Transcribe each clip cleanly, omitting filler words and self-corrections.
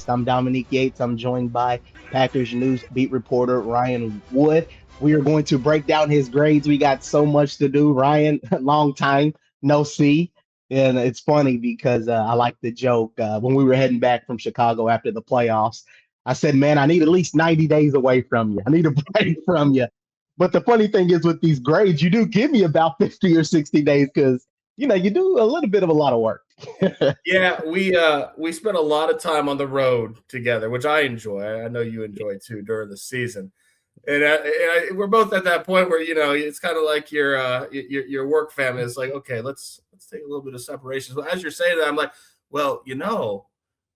podcast. I'm Dominique Yates. I'm joined by Packers News beat reporter Ryan Wood. We are going to break down his grades. We got so much to do. Ryan, long time no see. And it's funny because I like the joke. When we were heading back from Chicago after the playoffs, I said, man, I need at least 90 days away from you. I need a break from you. But the funny thing is with these grades, you do give me about 50 or 60 days because, you do a little bit of a lot of work. Yeah, we spent a lot of time on the road together, which I enjoy. I know you enjoy too during the season, and we're both at that point where it's kind of like your work family is like, okay, let's take a little bit of separation. So as you're saying that, I'm like, well,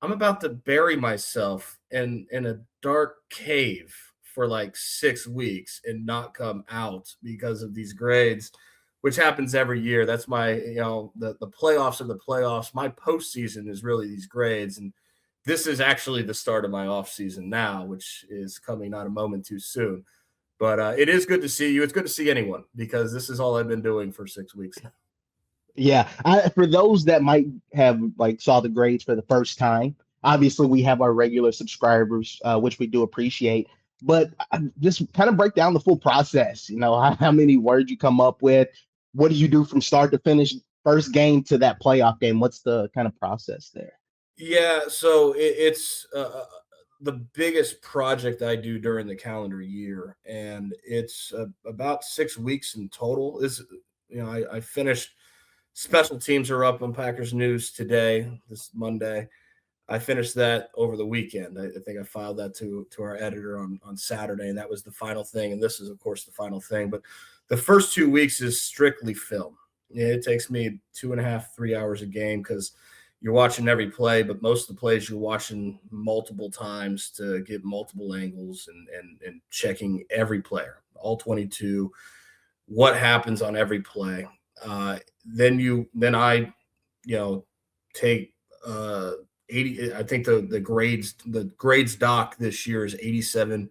I'm about to bury myself in a dark cave for like 6 weeks and not come out because of these grades, which happens every year. That's my, the playoffs are the playoffs. My postseason is really these grades. And this is actually the start of my off season now, which is coming not a moment too soon. But it is good to see you. It's good to see anyone because this is all I've been doing for 6 weeks now. Yeah, for those that might have like saw the grades for the first time, obviously we have our regular subscribers, which we do appreciate. But just kind of break down the full process. How many words you come up with. What do you do from start to finish? First game to that playoff game. What's the kind of process there? Yeah, so it's the biggest project I do during the calendar year, and it's about 6 weeks in total. I finished. Special teams are up on Packers News today, this Monday. I finished that over the weekend. I think I filed that to our editor on Saturday, and that was the final thing. And this is, of course, the final thing. But the first 2 weeks is strictly film. Yeah, it takes me 2.5, 3 hours a game because you're watching every play, but most of the plays you're watching multiple times to get multiple angles and checking every player, all 22, what happens on every play. Then I take 80. I think the grades doc this year is 87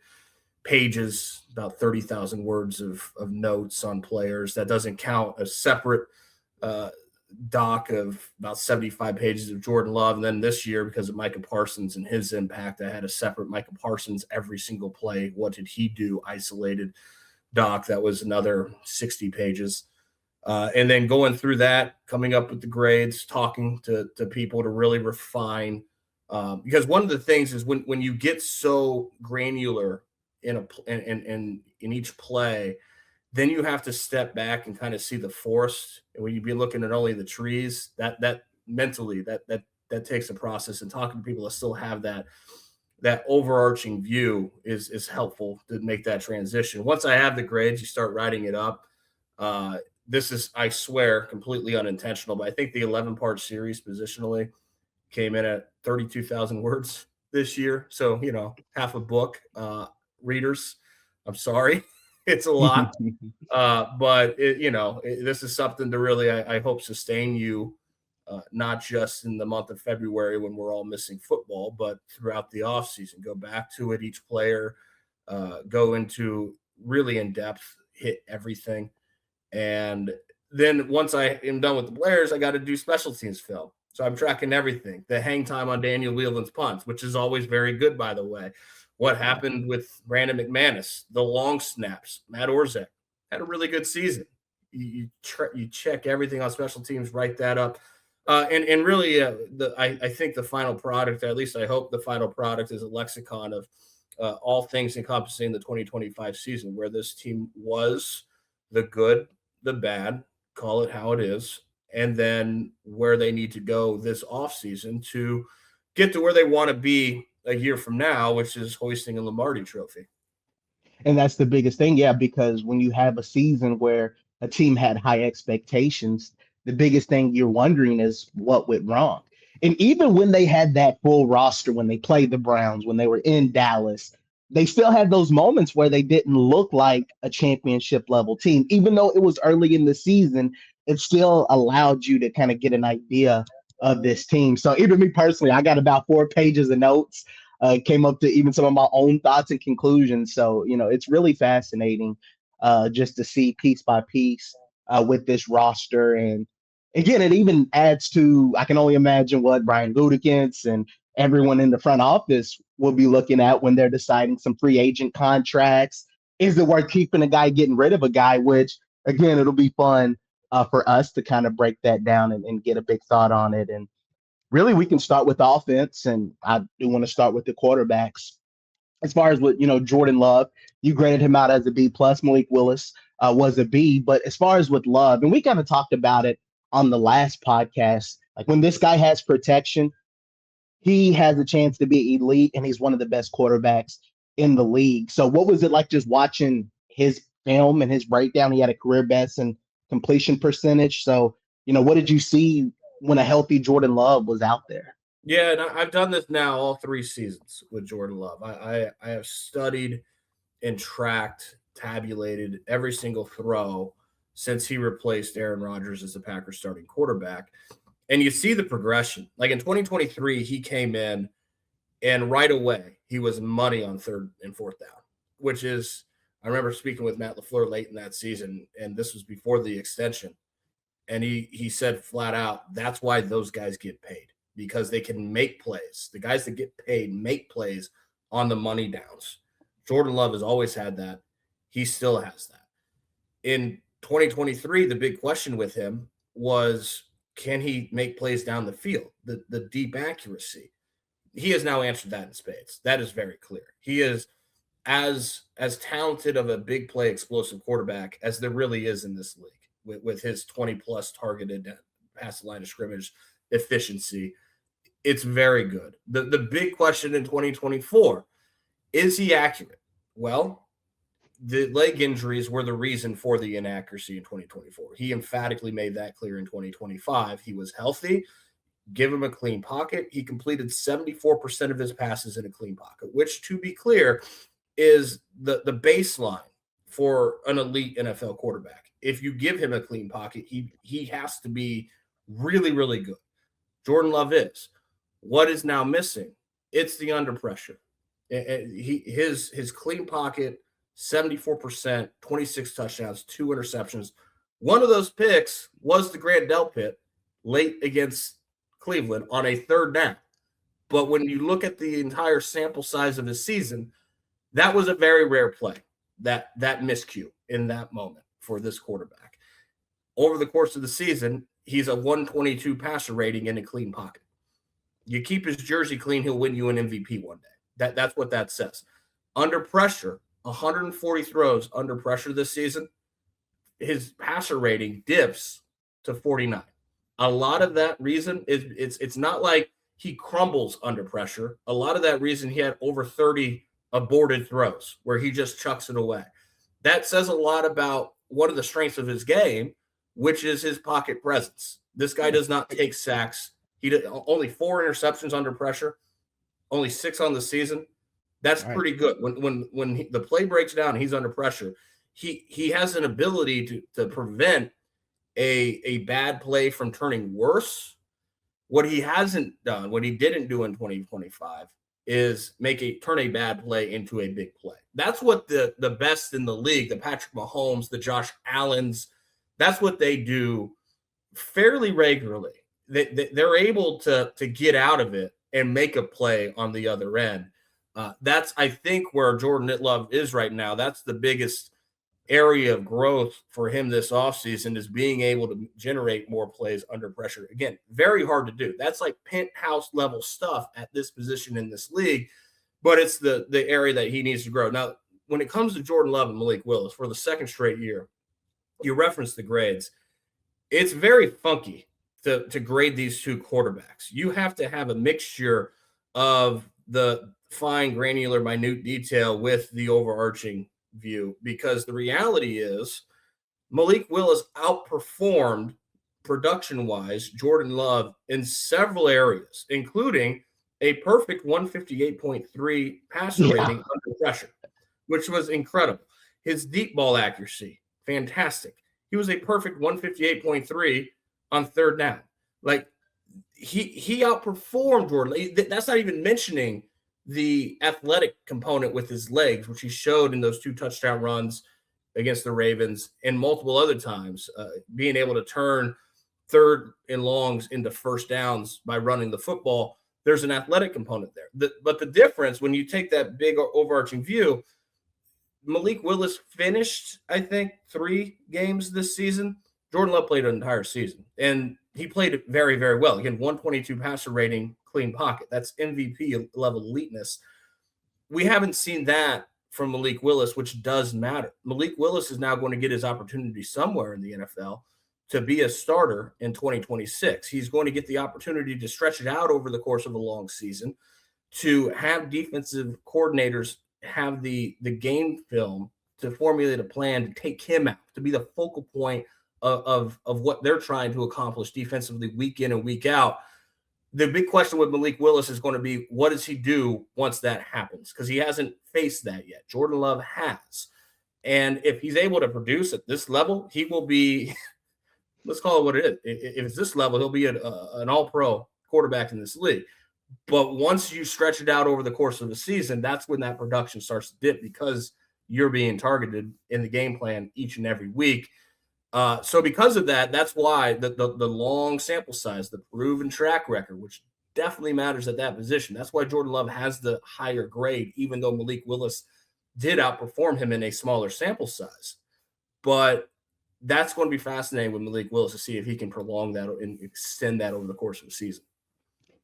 pages, about 30,000 words of notes on players. That doesn't count a separate doc of about 75 pages of Jordan Love. And then this year, because of Micah Parsons and his impact, I had a separate Micah Parsons every single play. What did he do? Isolated doc. That was another 60 pages. And then going through that, coming up with the grades, talking to people to really refine. Because one of the things is when you get so granular in each play, then you have to step back and kind of see the forest. And when you be looking at only the trees, that mentally that takes a process. And talking to people that still have that overarching view is helpful to make that transition. Once I have the grades, you start writing it up. This is, I swear, completely unintentional, but I think the 11-part series positionally came in at 32,000 words this year. So, half a book. Readers, I'm sorry. It's a lot. But, this is something to really, I hope, sustain you, not just in the month of February when we're all missing football, but throughout the offseason. Go back to it, each player, go into really in-depth, hit everything. And then once I am done with the players, I got to do special teams film. So I'm tracking everything. The hang time on Daniel Whelan's punts, which is always very good, by the way. What happened with Brandon McManus, the long snaps. Matt Orzech had a really good season. You check everything on special teams, write that up. And really, I think the final product, at least I hope the final product, is a lexicon of all things encompassing the 2025 season, where this team was the good, the bad, call it how it is, and then where they need to go this offseason to get to where they want to be a year from now, which is hoisting a Lombardi trophy. And that's the biggest thing, yeah, because when you have a season where a team had high expectations, the biggest thing you're wondering is what went wrong. And even when they had that full roster, when they played the Browns, when they were in Dallas, they still had those moments where they didn't look like a championship level team. Even though it was early in the season, it still allowed you to kind of get an idea of this team. So even me personally, I got about 4 pages of notes, came up to even some of my own thoughts and conclusions. So, it's really fascinating just to see piece by piece with this roster. And again, it even adds to, I can only imagine what Brian Gutekunst and everyone in the front office will be looking at when they're deciding some free agent contracts. Is it worth keeping a guy, getting rid of a guy? Which, again, it'll be fun for us to kind of break that down and get a big thought on it. And really, we can start with offense, and I do want to start with the quarterbacks. As far as what Jordan Love, you graded him out as a B plus. Malik Willis was a B, but as far as with Love, and we kind of talked about it on the last podcast, like when this guy has protection, he has a chance to be elite, and he's one of the best quarterbacks in the league. So, what was it like just watching his film and his breakdown? He had a career best in completion percentage. So, what did you see when a healthy Jordan Love was out there? Yeah, and I've done this now all 3 seasons with Jordan Love. I have studied and tracked, tabulated every single throw since he replaced Aaron Rodgers as the Packers starting quarterback. And you see the progression. Like in 2023, he came in and right away he was money on 3rd and 4th down, which is, I remember speaking with Matt LaFleur late in that season, and this was before the extension. And he said flat out, that's why those guys get paid, because they can make plays. The guys that get paid make plays on the money downs. Jordan Love has always had that. He still has that. In 2023, the big question with him was, can he make plays down the field, the deep accuracy? He has now answered that in spades. That is very clear. He is as talented of a big play explosive quarterback as there really is in this league with his 20-plus targeted past the line of scrimmage efficiency. It's very good. The big question in 2024, is he accurate? Well, the leg injuries were the reason for the inaccuracy in 2024. He emphatically made that clear in 2025. He was healthy. Give him a clean pocket. He completed 74% of his passes in a clean pocket, which, to be clear, is the baseline for an elite NFL quarterback. If you give him a clean pocket, he has to be really, really good. Jordan Love is. What is now missing? It's the under pressure. His clean pocket, 74%, 26 touchdowns, 2 interceptions. One of those picks was the Grant Delpit late against Cleveland on a 3rd down. But when you look at the entire sample size of his season, that was a very rare play, that miscue in that moment for this quarterback. Over the course of the season, he's a 122 passer rating in a clean pocket. You keep his jersey clean, he'll win you an MVP one day. That's what that says. Under pressure, 140 throws under pressure this season, his passer rating dips to 49. A lot of that reason is it's not like he crumbles under pressure. A lot of that reason, he had over 30 aborted throws where he just chucks it away. That says a lot about one of the strengths of his game, which is his pocket presence. This guy does not take sacks. He did only 4 interceptions under pressure, only 6 on the season. That's pretty good. When the play breaks down and he's under pressure, he has an ability to prevent a bad play from turning worse. What he hasn't done, what he didn't do in 2025, is turn a bad play into a big play. That's what the best in the league, the Patrick Mahomes, the Josh Allens, that's what they do fairly regularly. They're able to get out of it and make a play on the other end. That's, I think, where Jordan Love is right now. That's the biggest area of growth for him this offseason, is being able to generate more plays under pressure. Again, very hard to do. That's like penthouse level stuff at this position in this league, but it's the area that he needs to grow. Now, when it comes to Jordan Love and Malik Willis for the 2nd straight year, you referenced the grades. It's very funky to grade these 2 quarterbacks. You have to have a mixture of the fine, granular, minute detail with the overarching view, because the reality is Malik Willis outperformed production-wise Jordan Love in several areas, including a perfect 158.3 passer rating under pressure, which was incredible. His deep ball accuracy, fantastic. He was a perfect 158.3 on 3rd down. Like, he outperformed Jordan. That's not even mentioning the athletic component with his legs, which he showed in those 2 touchdown runs against the Ravens and multiple other times, being able to turn 3rd and longs into 1st downs by running the football. there's an athletic component there. But the difference, when you take that big overarching view, Malik Willis finished, I think, 3 games this season. Jordan Love played an entire season, and he played very, very well. Again, 122 passer rating, clean pocket. That's MVP level eliteness. We haven't seen that from Malik Willis, which does matter. Malik Willis is now going to get his opportunity somewhere in the NFL to be a starter in 2026. He's going to get the opportunity to stretch it out over the course of a long season, to have defensive coordinators have the game film to formulate a plan to take him out, to be the focal point of what they're trying to accomplish defensively week in and week out. The big question with Malik Willis is going to be, what does he do once that happens? Because he hasn't faced that yet. Jordan Love has. And if he's able to produce at this level, he will be, let's call it what it is. If it's this level, he'll be an all-pro quarterback in this league. But once you stretch it out over the course of the season, that's when that production starts to dip, because you're being targeted in the game plan each and every week. So because of that, that's why the long sample size, the proven track record, which definitely matters at that position. That's why Jordan Love has the higher grade, even though Malik Willis did outperform him in a smaller sample size. But that's going to be fascinating with Malik Willis to see if he can prolong that and extend that over the course of the season.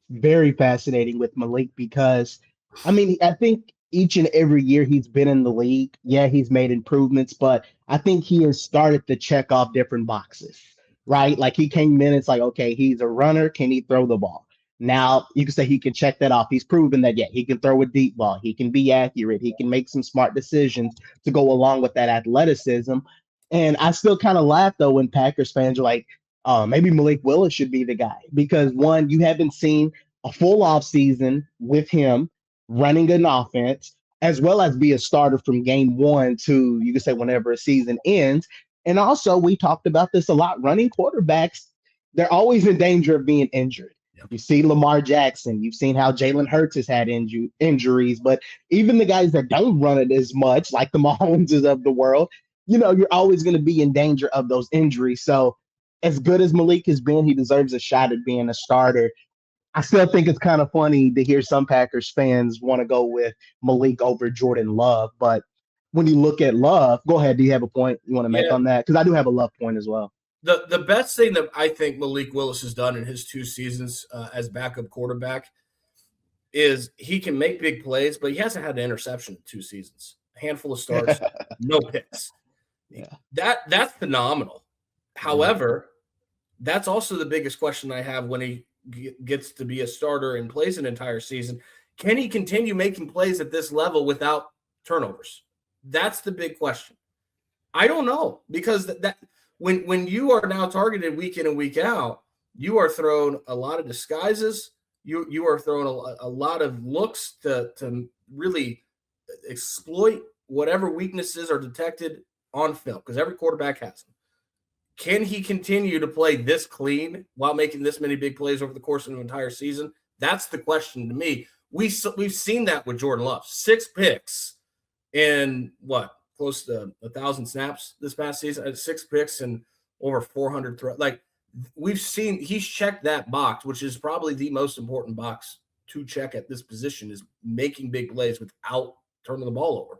Very fascinating with Malik because, I mean, I think each and every year he's been in the league, yeah, he's made improvements, but I think he has started to check off different boxes, right? Like he came in, it's like, okay, he's a runner. Can he throw the ball? Now you can say he can check that off. He's proven that, yeah, he can throw a deep ball. He can be accurate. He can make some smart decisions to go along with that athleticism. And I still kind of laugh though when Packers fans are like, maybe Malik Willis should be the guy because one, you haven't seen a full off season with him running an offense, as well as be a starter from game 1 to, you can say, whenever a season ends. And also, we talked about this a lot. Running quarterbacks, they're always in danger of being injured. Yep. You see Lamar Jackson. You've seen how Jalen Hurts has had injuries. But even the guys that don't run it as much, like the Mahomeses of the world, you know, you're always going to be in danger of those injuries. So as good as Malik has been, he deserves a shot at being a starter. I still think it's kind of funny to hear some Packers fans want to go with Malik over Jordan Love. But when you look at Love, go ahead. Do you have a point you want to make on that? Because I do have a Love point as well. The best thing that I think Malik Willis has done in his 2 seasons as backup quarterback is he can make big plays, but he hasn't had an interception in 2 seasons. A handful of starts, no picks. Yeah. That's phenomenal. However, that's also the biggest question I have when he gets to be a starter and plays an entire season. Can he continue making plays at this level without turnovers? That's the big question. I don't know, because that when you are now targeted week in and week out, you are thrown a lot of disguises. You are thrown a lot of looks to really exploit whatever weaknesses are detected on film, because every quarterback has them. Can he continue to play this clean while making this many big plays over the course of an entire season? That's the question to me. We've seen that with Jordan Love. 6 picks in close to 1,000 snaps this past season. 6 picks and over 400 throws. Like, we've seen he's checked that box, which is probably the most important box to check at this position, is making big plays without turning the ball over.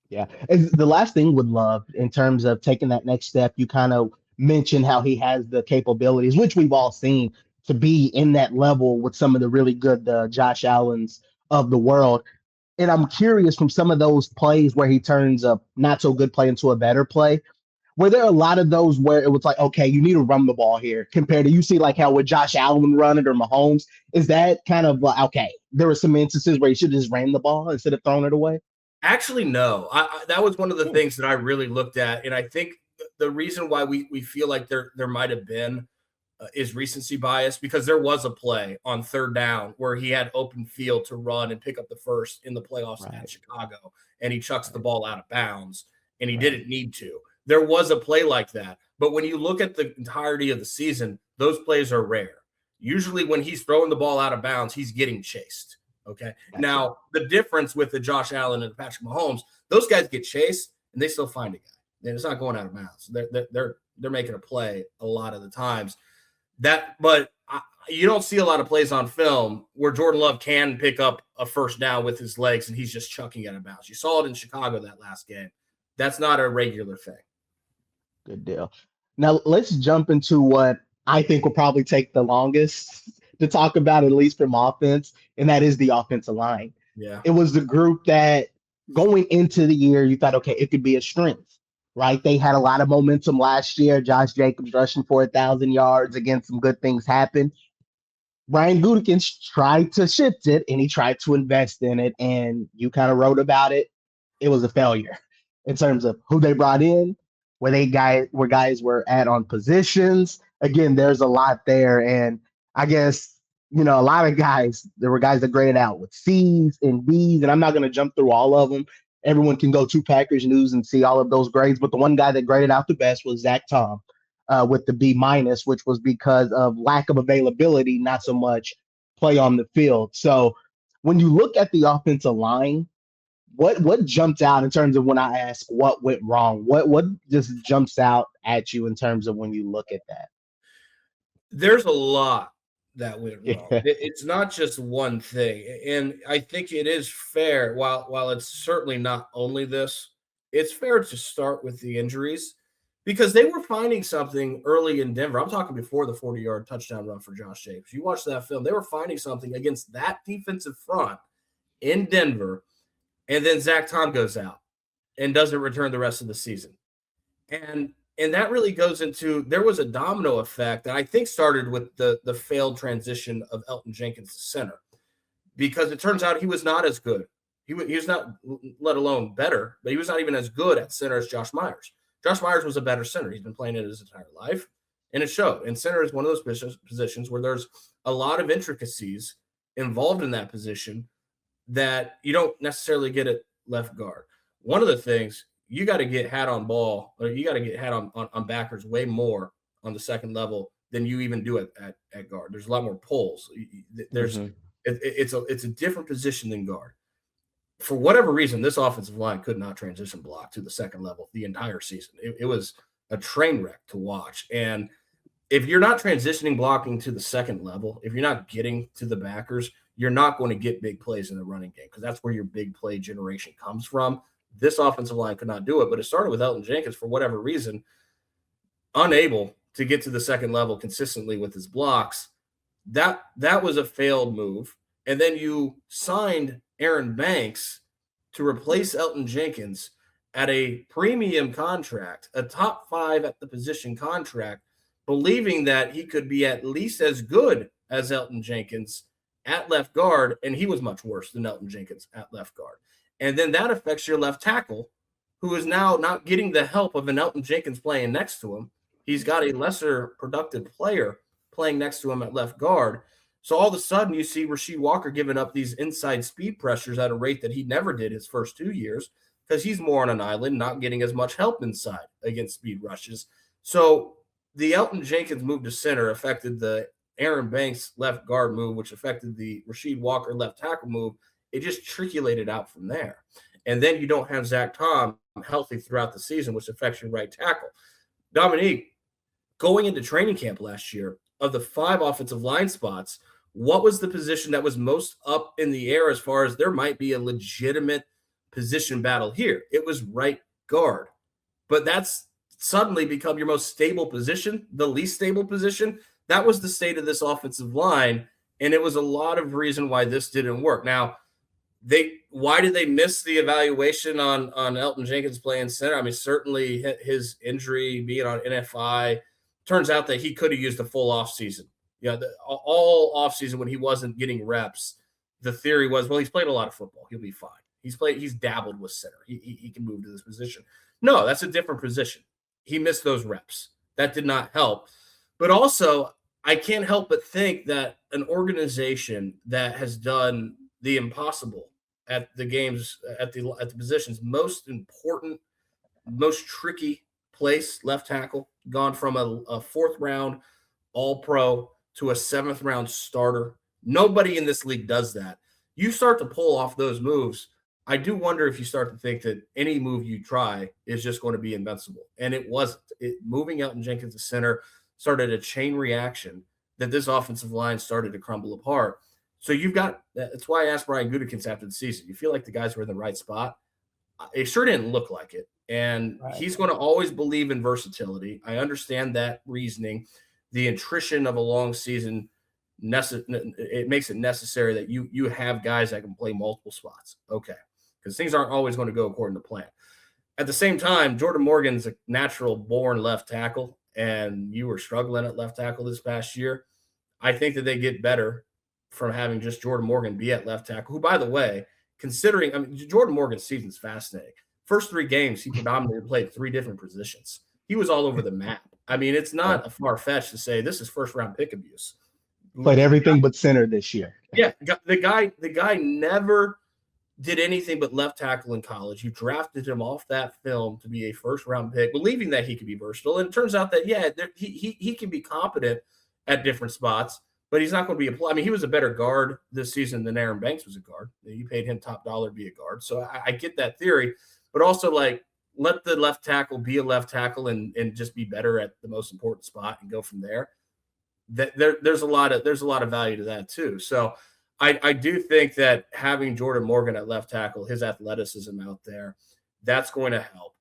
Yeah. The last thing with Love, in terms of taking that next step, you kind of mentioned how he has the capabilities, which we've all seen, to be in that level with some of the really good Josh Allens of the world. And I'm curious, from some of those plays where he turns a not so good play into a better play, were there a lot of those where it was like, okay, you need to run the ball here, compared to, you see like how with Josh Allen run it or Mahomes? Is that kind of like, okay, there were some instances where he should have just ran the ball instead of throwing it away? Actually, no. That was one of the things that I really looked at, and I think the reason why we feel like there might have been is recency bias, because there was a play on 3rd down where he had open field to run and pick up the first in the playoffs at Chicago, and he chucks the ball out of bounds, and he didn't need to. There was a play like that, but when you look at the entirety of the season, those plays are rare. Usually when he's throwing the ball out of bounds, he's getting chased. Okay. Now, the difference with the Josh Allen and Patrick Mahomes, those guys get chased and they still find a guy. And it's not going out of bounds. They're making a play a lot of the times. But you don't see a lot of plays on film where Jordan Love can pick up a first down with his legs and he's just chucking it out of bounds. You saw it in Chicago that last game. That's not a regular thing. Good deal. Now let's jump into what I think will probably take the longest to talk about, at least from offense, and that is the offensive line. Yeah. It was the group that going into the year, you thought, okay, it could be a strength, right? They had a lot of momentum last year. Josh Jacobs rushing for 1,000 yards. Again, some good things happened. Brian Gutekunst tried to shift it and he tried to invest in it, and you kind of wrote about it. It was a failure in terms of who they brought in, where guys were at on positions. Again, there's a lot there, and I guess a lot of guys. There were guys that graded out with C's and B's, and I'm not going to jump through all of them. Everyone can go to Packers News and see all of those grades, but the one guy that graded out the best was Zach Tom with the B minus, which was because of lack of availability, not so much play on the field. So when you look at the offensive line, what jumped out in terms of when I ask what went wrong? What just jumps out at you in terms of when you look at that? There's a lot that went wrong. Yeah. It's not just one thing, and I think it is fair. While it's certainly not only this, it's fair to start with the injuries because they were finding something early in Denver. I'm talking before the 40-yard touchdown run for Josh Jacobs. You watch that film; they were finding something against that defensive front in Denver, and then Zach Tom goes out and doesn't return the rest of the season, and that really goes into there was a domino effect that I think started with the failed transition of Elton Jenkins to center because it turns out he was not as good. He was not, let alone better, but he was not even as good at center as Josh Myers. Josh Myers was a better center. He's been playing it his entire life, and it showed. And center is one of those positions where there's a lot of intricacies involved in that position that you don't necessarily get at left guard. One of the things you got to get hat on ball, or you got to get hat on backers way more on the second level than you even do at guard. There's a lot more pulls. There's it's a different position than guard. For whatever reason, this offensive line could not transition block to the second level the entire season. It was a train wreck to watch. And if you're not transitioning blocking to the second level, if you're not getting to the backers, you're not going to get big plays in the running game because that's where your big play generation comes from. This offensive line could not do it, but it started with Elton Jenkins for whatever reason, unable to get to the second level consistently with his blocks. That was a failed move. And then you signed Aaron Banks to replace Elton Jenkins at a premium contract, a top 5 at the position contract, believing that he could be at least as good as Elton Jenkins at left guard, and he was much worse than Elton Jenkins at left guard. And then that affects your left tackle, who is now not getting the help of an Elton Jenkins playing next to him. He's got a lesser productive player playing next to him at left guard. So all of a sudden you see Rasheed Walker giving up these inside speed pressures at a rate that he never did his first 2 years because he's more on an island, not getting as much help inside against speed rushes. So the Elton Jenkins move to center affected the Aaron Banks left guard move, which affected the Rasheed Walker left tackle move. It just trickulated out from there. And then you don't have Zach Tom healthy throughout the season, which affects your right tackle. Dominique, going into training camp last year, of the 5 offensive line spots, what was the position that was most up in the air as far as there might be a legitimate position battle here? It was right guard. But that's suddenly become your most stable position, the least stable position. That was the state of this offensive line, and it was a lot of reason why this didn't work. Now, why did they miss the evaluation on Elton Jenkins playing center? I mean, certainly his injury, being on NFI, turns out that he could have used a full offseason. Yeah, all offseason when he wasn't getting reps, the theory was, well, he's played a lot of football. He'll be fine. He's dabbled with center. He can move to this position. No, that's a different position. He missed those reps. That did not help. But also, I can't help but think that an organization that has done the impossible at the games, at the positions most important, most tricky place, left tackle, gone from a 4th round all-pro to a 7th round starter. Nobody in this league does that. You start to pull off those moves, I do wonder if you start to think that any move you try is just going to be invincible. And it wasn't. Moving Elton Jenkins to center started a chain reaction that this offensive line started to crumble apart. So that's why I asked Brian Gutekunst after the season. You feel like the guys were in the right spot? It sure didn't look like it. And Right. he's going to always believe in versatility. I understand that reasoning. The attrition of a long season, it makes it necessary that you have guys that can play multiple spots. Okay. Because things aren't always going to go according to plan. At the same time, Jordan Morgan's a natural born left tackle, and you were struggling at left tackle this past year. I think that they get better from having just Jordan Morgan be at left tackle, who, by the way, considering, I mean, Jordan Morgan's season's fascinating. First 3 games, he predominantly played 3 different positions. He was all over the map. I mean, it's not a far fetch to say this is first round pick abuse. Played everything but center this year. Yeah, the guy never did anything but left tackle in college. You drafted him off that film to be a first round pick, believing that he could be versatile. And it turns out that, yeah, he can be competent at different spots, but he's not going to be I mean, he was a better guard this season than Aaron Banks was a guard. You paid him top dollar to be a guard. So I get that theory, but also like let the left tackle be a left tackle and just be better at the most important spot and go from there. There's a lot of value to that too. So I do think that having Jordan Morgan at left tackle, his athleticism out there, that's going to help.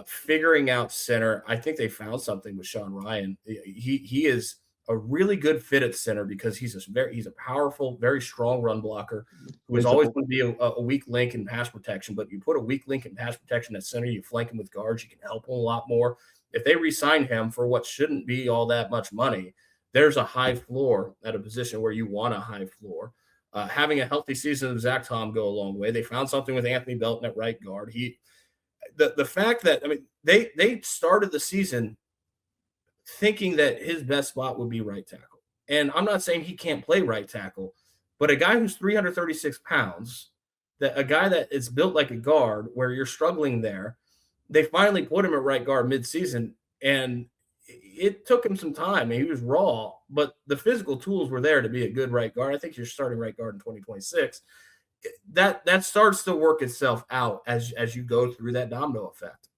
Figuring out center, I think they found something with Sean Ryan. He is a really good fit at center because he's a powerful, very strong run blocker who is always going to be a weak link in pass protection. But you put a weak link in pass protection at center, you flank him with guards, you can help him a lot more. If they re-sign him for what shouldn't be all that much money, there's a high floor at a position where you want a high floor. Having a healthy season of Zach Tom go a long way. They found something with Anthony Belton at right guard. The fact that, I mean, they started the season thinking that his best spot would be right tackle. And I'm not saying he can't play right tackle, but a guy who's 336 pounds, a guy that is built like a guard where you're struggling there, they finally put him at right guard midseason, and it took him some time. I mean, he was raw, but the physical tools were there to be a good right guard. I think you're starting right guard in 2026. That starts to work itself out as you go through that domino effect.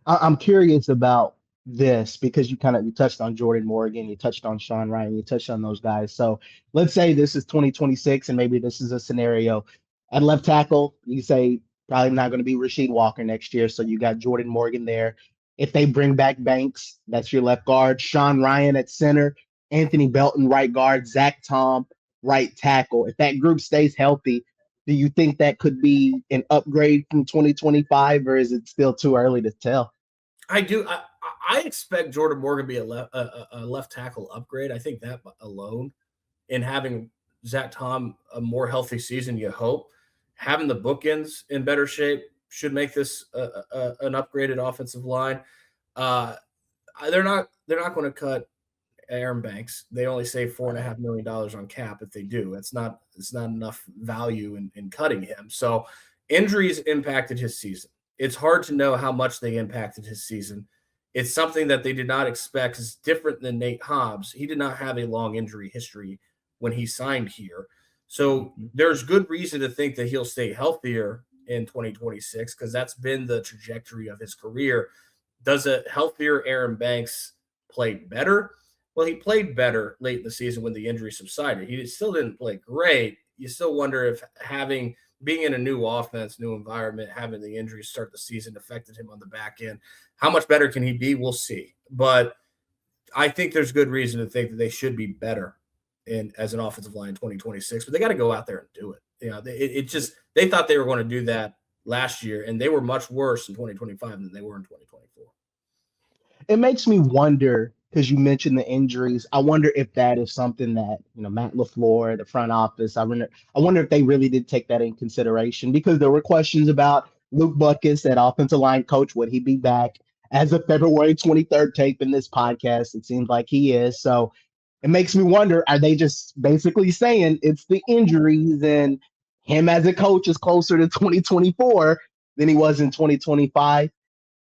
I'm curious about this because you touched on Jordan Morgan, you touched on Sean Ryan, you touched on those guys. So let's say this is 2026, and maybe this is a scenario at left tackle. You say probably not going to be Rasheed Walker next year, so you got Jordan Morgan there. If they bring back Banks, that's your left guard. Sean Ryan at center, Anthony Belton right guard, Zach Tom right tackle. If that group stays healthy, do you think that could be an upgrade from 2025, or is it still too early to tell? I do. I expect Jordan Morgan to be a left tackle upgrade. I think that alone, in having Zach Tom a more healthy season, you hope having the bookends in better shape should make this an upgraded offensive line. They're not going to cut Aaron Banks. They only save $4.5 million on cap if they do. It's not enough value in cutting him. So injuries impacted his season. It's hard to know how much they impacted his season. It's something that they did not expect. It's different than Nate Hobbs. He did not have a long injury history when he signed here. So there's good reason to think that he'll stay healthier in 2026 because that's been the trajectory of his career. Does a healthier Aaron Banks play better? Well, he played better late in the season when the injury subsided. He still didn't play great. You still wonder if being in a new offense, new environment, having the injuries start the season affected him on the back end. How much better can he be? We'll see. But I think there's good reason to think that they should be better as an offensive line in 2026. But they got to go out there and do it. You know, they thought they were going to do that last year, and they were much worse in 2025 than they were in 2024. It makes me wonder, because you mentioned the injuries. I wonder if that is something that, Matt LaFleur, the front office, I wonder if they really did take that in consideration, because there were questions about Luke Buckus, that offensive line coach. Would he be back? As of February 23rd tape in this podcast, it seems like he is. So it makes me wonder, are they just basically saying it's the injuries and him as a coach is closer to 2024 than he was in 2025?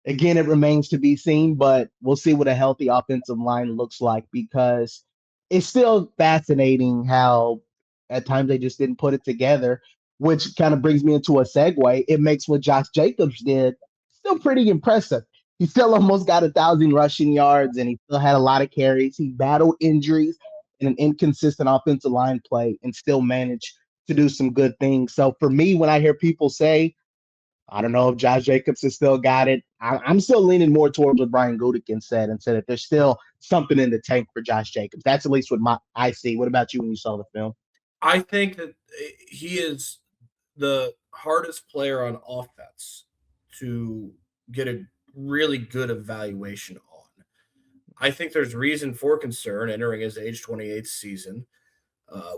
Again, it remains to be seen, but we'll see what a healthy offensive line looks like, because it's still fascinating how at times they just didn't put it together, which kind of brings me into a segue. It makes what Josh Jacobs did still pretty impressive. He still almost got 1,000 rushing yards, and he still had a lot of carries. He battled injuries and an inconsistent offensive line play, and still managed to do some good things. So for me, when I hear people say, I don't know if Josh Jacobs has still got it, I'm still leaning more towards what Brian Gutekunst said, and said that there's still something in the tank for Josh Jacobs. That's at least what I see. What about you when you saw the film? I think that he is the hardest player on offense to get a really good evaluation on. I think there's reason for concern entering his age 28th season.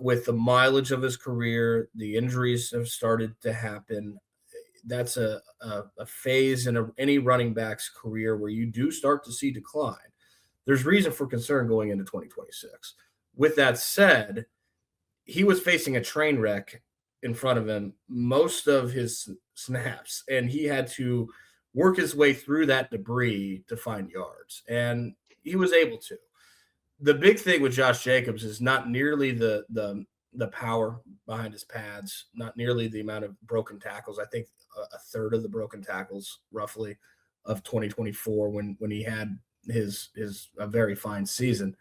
With the mileage of his career, the injuries have started to happen. That's a phase in any running back's career where you do start to see decline. There's reason for concern going into 2026. With that said, he was facing a train wreck in front of him most of his snaps, and he had to work his way through that debris to find yards, and he was able to. The big thing with Josh Jacobs is not nearly the power behind his pads, not nearly the amount of broken tackles. I think a third of the broken tackles, roughly, of 2024 when he had his a very fine season.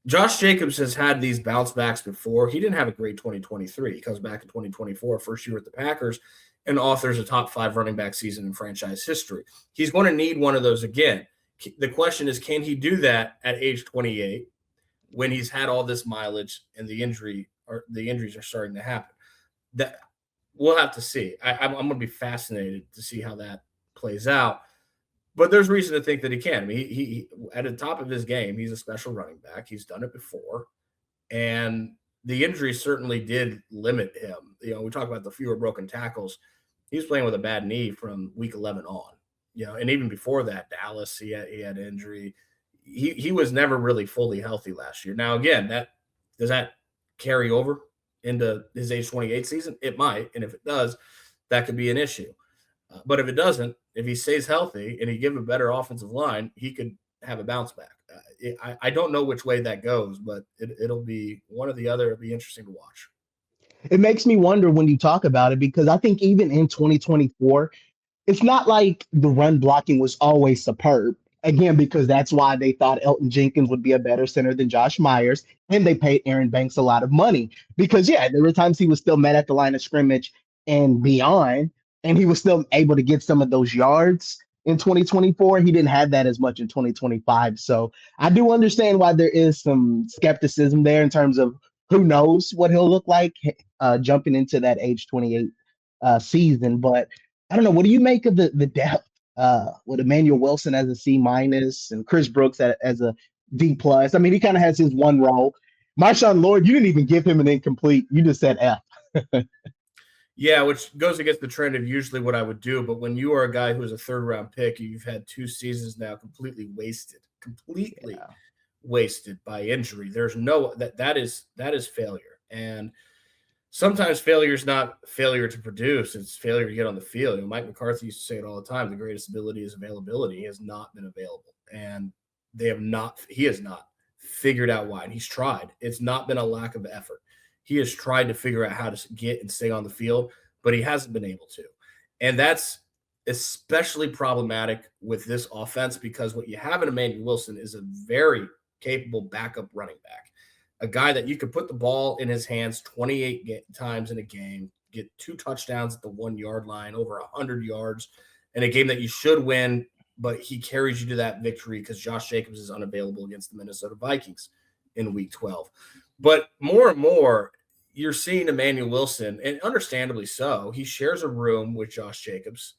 Josh Jacobs has had these bounce backs before. He didn't have a great 2023. He comes back in 2024, first year with the Packers, and authors a top 5 running back season in franchise history. He's going to need one of those again. The question is, can he do that at age 28 when he's had all this mileage and the injuries are starting to happen? That we'll have to see. I'm going to be fascinated to see how that plays out. But there's reason to think that he can. I mean, he at the top of his game, he's a special running back. He's done it before, and the injury certainly did limit him. We talk about the fewer broken tackles. He was playing with a bad knee from week 11 on. And even before that, Dallas, he had injury. He was never really fully healthy last year. Now, again, does that carry over into his age 28 season? It might, and if it does, that could be an issue. But if it doesn't, if he stays healthy and he give a better offensive line, he could have a bounce back. I don't know which way that goes, but it'll be one or the other. It'll be interesting to watch. It makes me wonder when you talk about it, because I think even in 2024, it's not like the run blocking was always superb. Again, because that's why they thought Elton Jenkins would be a better center than Josh Myers, and they paid Aaron Banks a lot of money. Because yeah, there were times he was still met at the line of scrimmage and beyond, and he was still able to get some of those yards in 2024. He didn't have that as much in 2025. So I do understand why there is some skepticism there in terms of who knows what he'll look like jumping into that age 28 season. But I don't know. What do you make of the depth with Emmanuel Wilson as a C minus and Chris Brooks as a D plus? I mean, he kind of has his one role. Marshawn Lord, you didn't even give him an incomplete. You just said F. Yeah, which goes against the trend of usually what I would do. But when you are a guy who is a 3rd round pick, you've had 2 seasons now completely wasted by injury. There's no that is failure. And sometimes failure is not failure to produce, it's failure to get on the field. Mike McCarthy used to say it all the time: the greatest ability is availability. He has not been available, and he has not figured out why. And he's tried. It's not been a lack of effort. He has tried to figure out how to get and stay on the field, but he hasn't been able to. And that's especially problematic with this offense, because what you have in Emmanuel Wilson is a very capable backup running back, a guy that you could put the ball in his hands 28 times in a game, get 2 touchdowns at the 1-yard line, over 100 yards in a game that you should win, but he carries you to that victory because Josh Jacobs is unavailable against the Minnesota Vikings in week 12. But more and more, you're seeing Emmanuel Wilson, and understandably so, he shares a room with Josh Jacobs.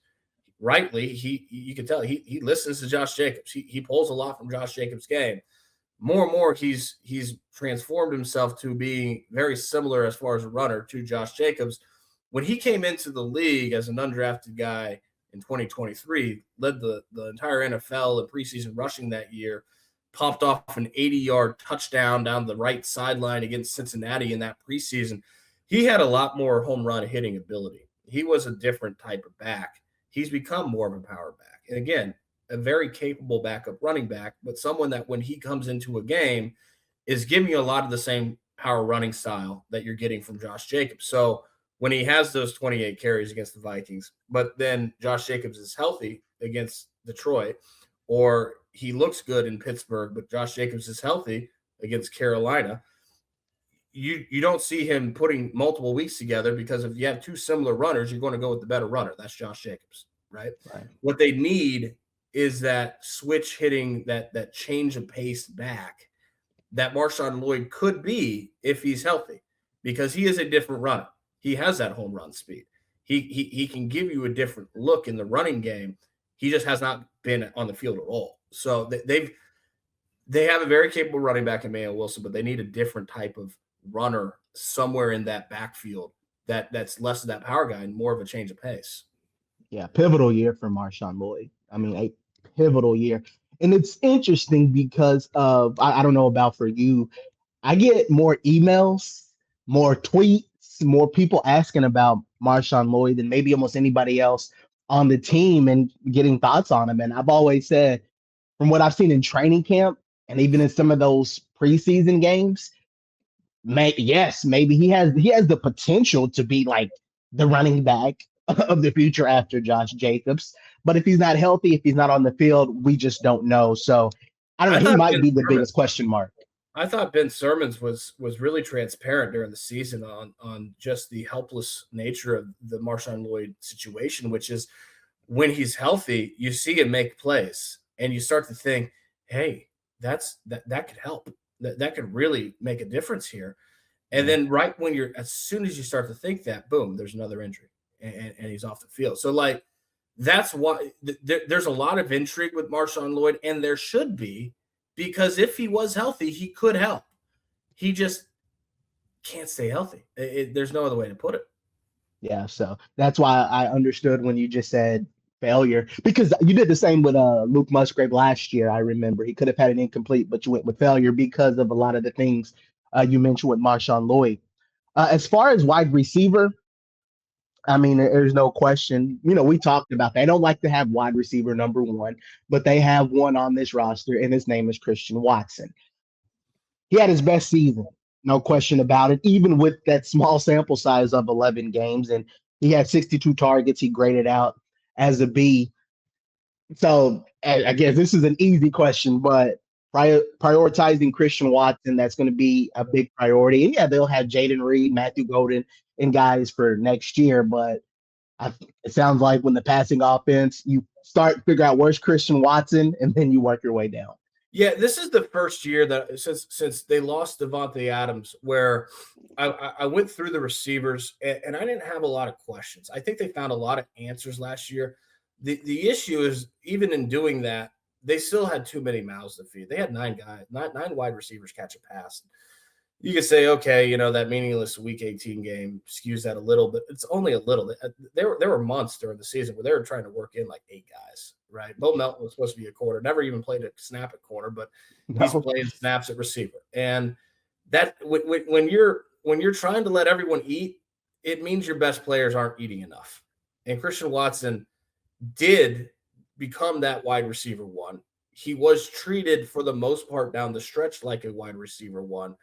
Rightly, you can tell he listens to Josh Jacobs. He pulls a lot from Josh Jacobs' game. More and more, he's transformed himself to being very similar as far as a runner to Josh Jacobs. When he came into the league as an undrafted guy in 2023, led the entire NFL in preseason rushing that year, popped off an 80-yard touchdown down the right sideline against Cincinnati in that preseason. He had a lot more home run hitting ability. He was a different type of back. He's become more of a power back. And again, a very capable backup running back, but someone that when he comes into a game is giving you a lot of the same power running style that you're getting from Josh Jacobs. So when he has those 28 carries against the Vikings, but then Josh Jacobs is healthy against Detroit, or he looks good in Pittsburgh, but Josh Jacobs is healthy against Carolina. You don't see him putting multiple weeks together, because if you have two similar runners, you're going to go with the better runner. That's Josh Jacobs, right? Right. What they need is that switch hitting, that change of pace back that Marshawn Lloyd could be if he's healthy, because he is a different runner. He has that home run speed. He can give you a different look in the running game. He just has not been on the field at all. So they have a very capable running back in Mayo Wilson, but they need a different type of runner somewhere in that backfield that's less of that power guy and more of a change of pace. Yeah, pivotal year for Marshawn Lloyd. I mean, a pivotal year. And it's interesting because I don't know about for you, I get more emails, more tweets, more people asking about Marshawn Lloyd than maybe almost anybody else on the team and getting thoughts on him. And I've always said, from what I've seen in training camp and even in some of those preseason games, yes, maybe he has the potential to be like the running back of the future after Josh Jacobs. But if he's not healthy, if he's not on the field, we just don't know. So I don't I know. He thought might Ben be the Simmons, biggest question mark. I thought Ben Simmons was really transparent during the season on just the helpless nature of the Marshawn Lloyd situation, which is when he's healthy, you see him make plays, and you start to think, hey, that could help. That could really make a difference here. And Yeah. then right when as soon as you start to think that, boom, there's another injury, and he's off the field. So like that's why there's a lot of intrigue with Marshawn Lloyd, and there should be, because if he was healthy, he could help. He just can't stay healthy. There's no other way to put it. Yeah, so that's why I understood when you just said failure, because you did the same with Luke Musgrave last year. I remember he could have had an incomplete, but you went with failure because of a lot of the things you mentioned with Marshawn Lloyd. As far as wide receiver, I mean, there's no question. You know, we talked about they don't like to have wide receiver number one, but they have one on this roster, and his name is Christian Watson. He had his best season, no question about it, even with that small sample size of 11 games. And he had 62 targets. He graded out as a B. So I guess this is an easy question, but prioritizing Christian Watson, that's going to be a big priority. And yeah, they'll have Jaden Reed, Matthew Golden, and guys for next year. But it sounds like when the passing offense, you start to figure out where's Christian Watson, and then you work your way down. Yeah, this is the first year that since they lost Devontae Adams, where I went through the receivers, and I didn't have a lot of questions. I think they found a lot of answers last year. The issue is, even in doing that, they still had too many mouths to feed. They had nine wide receivers catch a pass. You could say, okay, that meaningless Week 18 game skews that a little, but it's only a little. There were months during the season where they were trying to work in like 8 guys, right? Bo Melton was supposed to be a corner, never even played a snap at corner, but he's No. playing snaps at receiver. And that when you're trying to let everyone eat, it means your best players aren't eating enough. And Christian Watson did become that wide receiver one. He was treated for the most part down the stretch like a wide receiver one,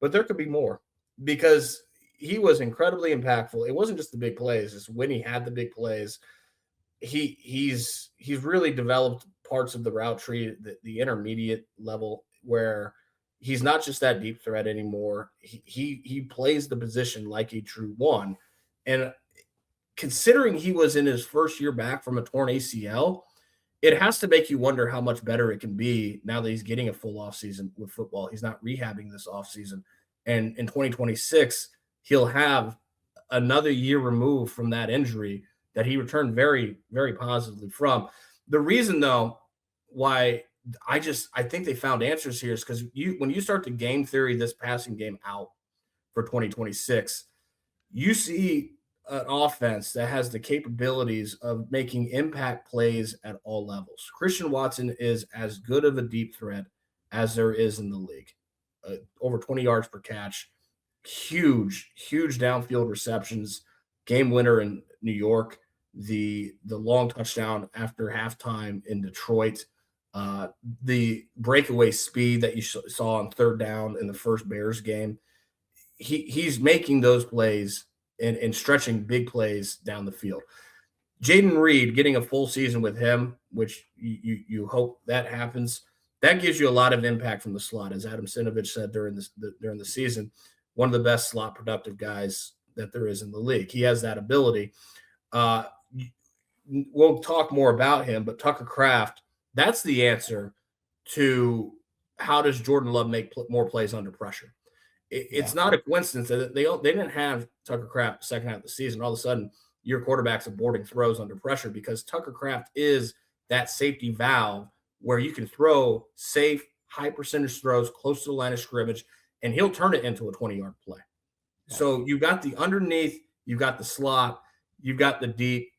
but there could be more, because he was incredibly impactful. It wasn't just the big plays; it's when he had the big plays. He's really developed parts of the route tree, the intermediate level, where he's not just that deep threat anymore. He plays the position like a true one, and considering he was in his first year back from a torn ACL, it has to make you wonder how much better it can be now that he's getting a full offseason with football. He's not rehabbing this offseason. And in 2026, he'll have another year removed from that injury that he returned very, very positively from. The reason, though, why I think they found answers here is because when you start to game theory this passing game out for 2026, you see an offense that has the capabilities of making impact plays at all levels. Christian Watson is as good of a deep threat as there is in the league. Over 20 yards per catch, huge downfield receptions, game winner in New York, the long touchdown after halftime in Detroit, the breakaway speed that you saw on third down in the first Bears game. He's making those plays and stretching big plays down the field. Jaden Reed getting a full season with him, which you hope that happens, that gives you a lot of impact from the slot, as Adam Sinovich said during the season. One of the best slot productive guys that there is in the league. He has that ability. Uh, we'll talk more about him, but Tucker Kraft, that's the answer to how does Jordan Love make more plays under pressure. It's not a coincidence that they didn't have Tucker Kraft the second half of the season. All of a sudden, your quarterback's aborting throws under pressure because Tucker Kraft is that safety valve where you can throw safe, high percentage throws close to the line of scrimmage, and he'll turn it into a 20-yard play. So you've got the underneath, you've got the slot, you've got the deep.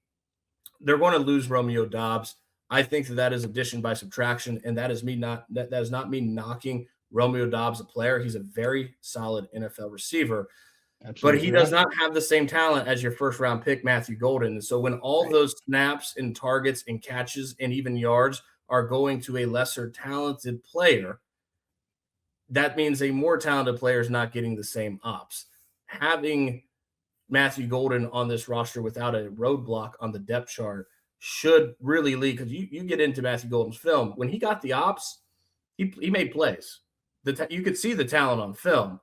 They're going to lose Romeo Doubs. I think that is addition by subtraction, and that is not me knocking Romeo Doubs, a player. He's a very solid NFL receiver. Absolutely, but he does not have the same talent as your first-round pick, Matthew Golden. And so when all those snaps and targets and catches and even yards are going to a lesser talented player, that means a more talented player is not getting the same ops. Having Matthew Golden on this roster without a roadblock on the depth chart should really lead, because you get into Matthew Golden's film. When he got the ops, he made plays. You could see the talent on film.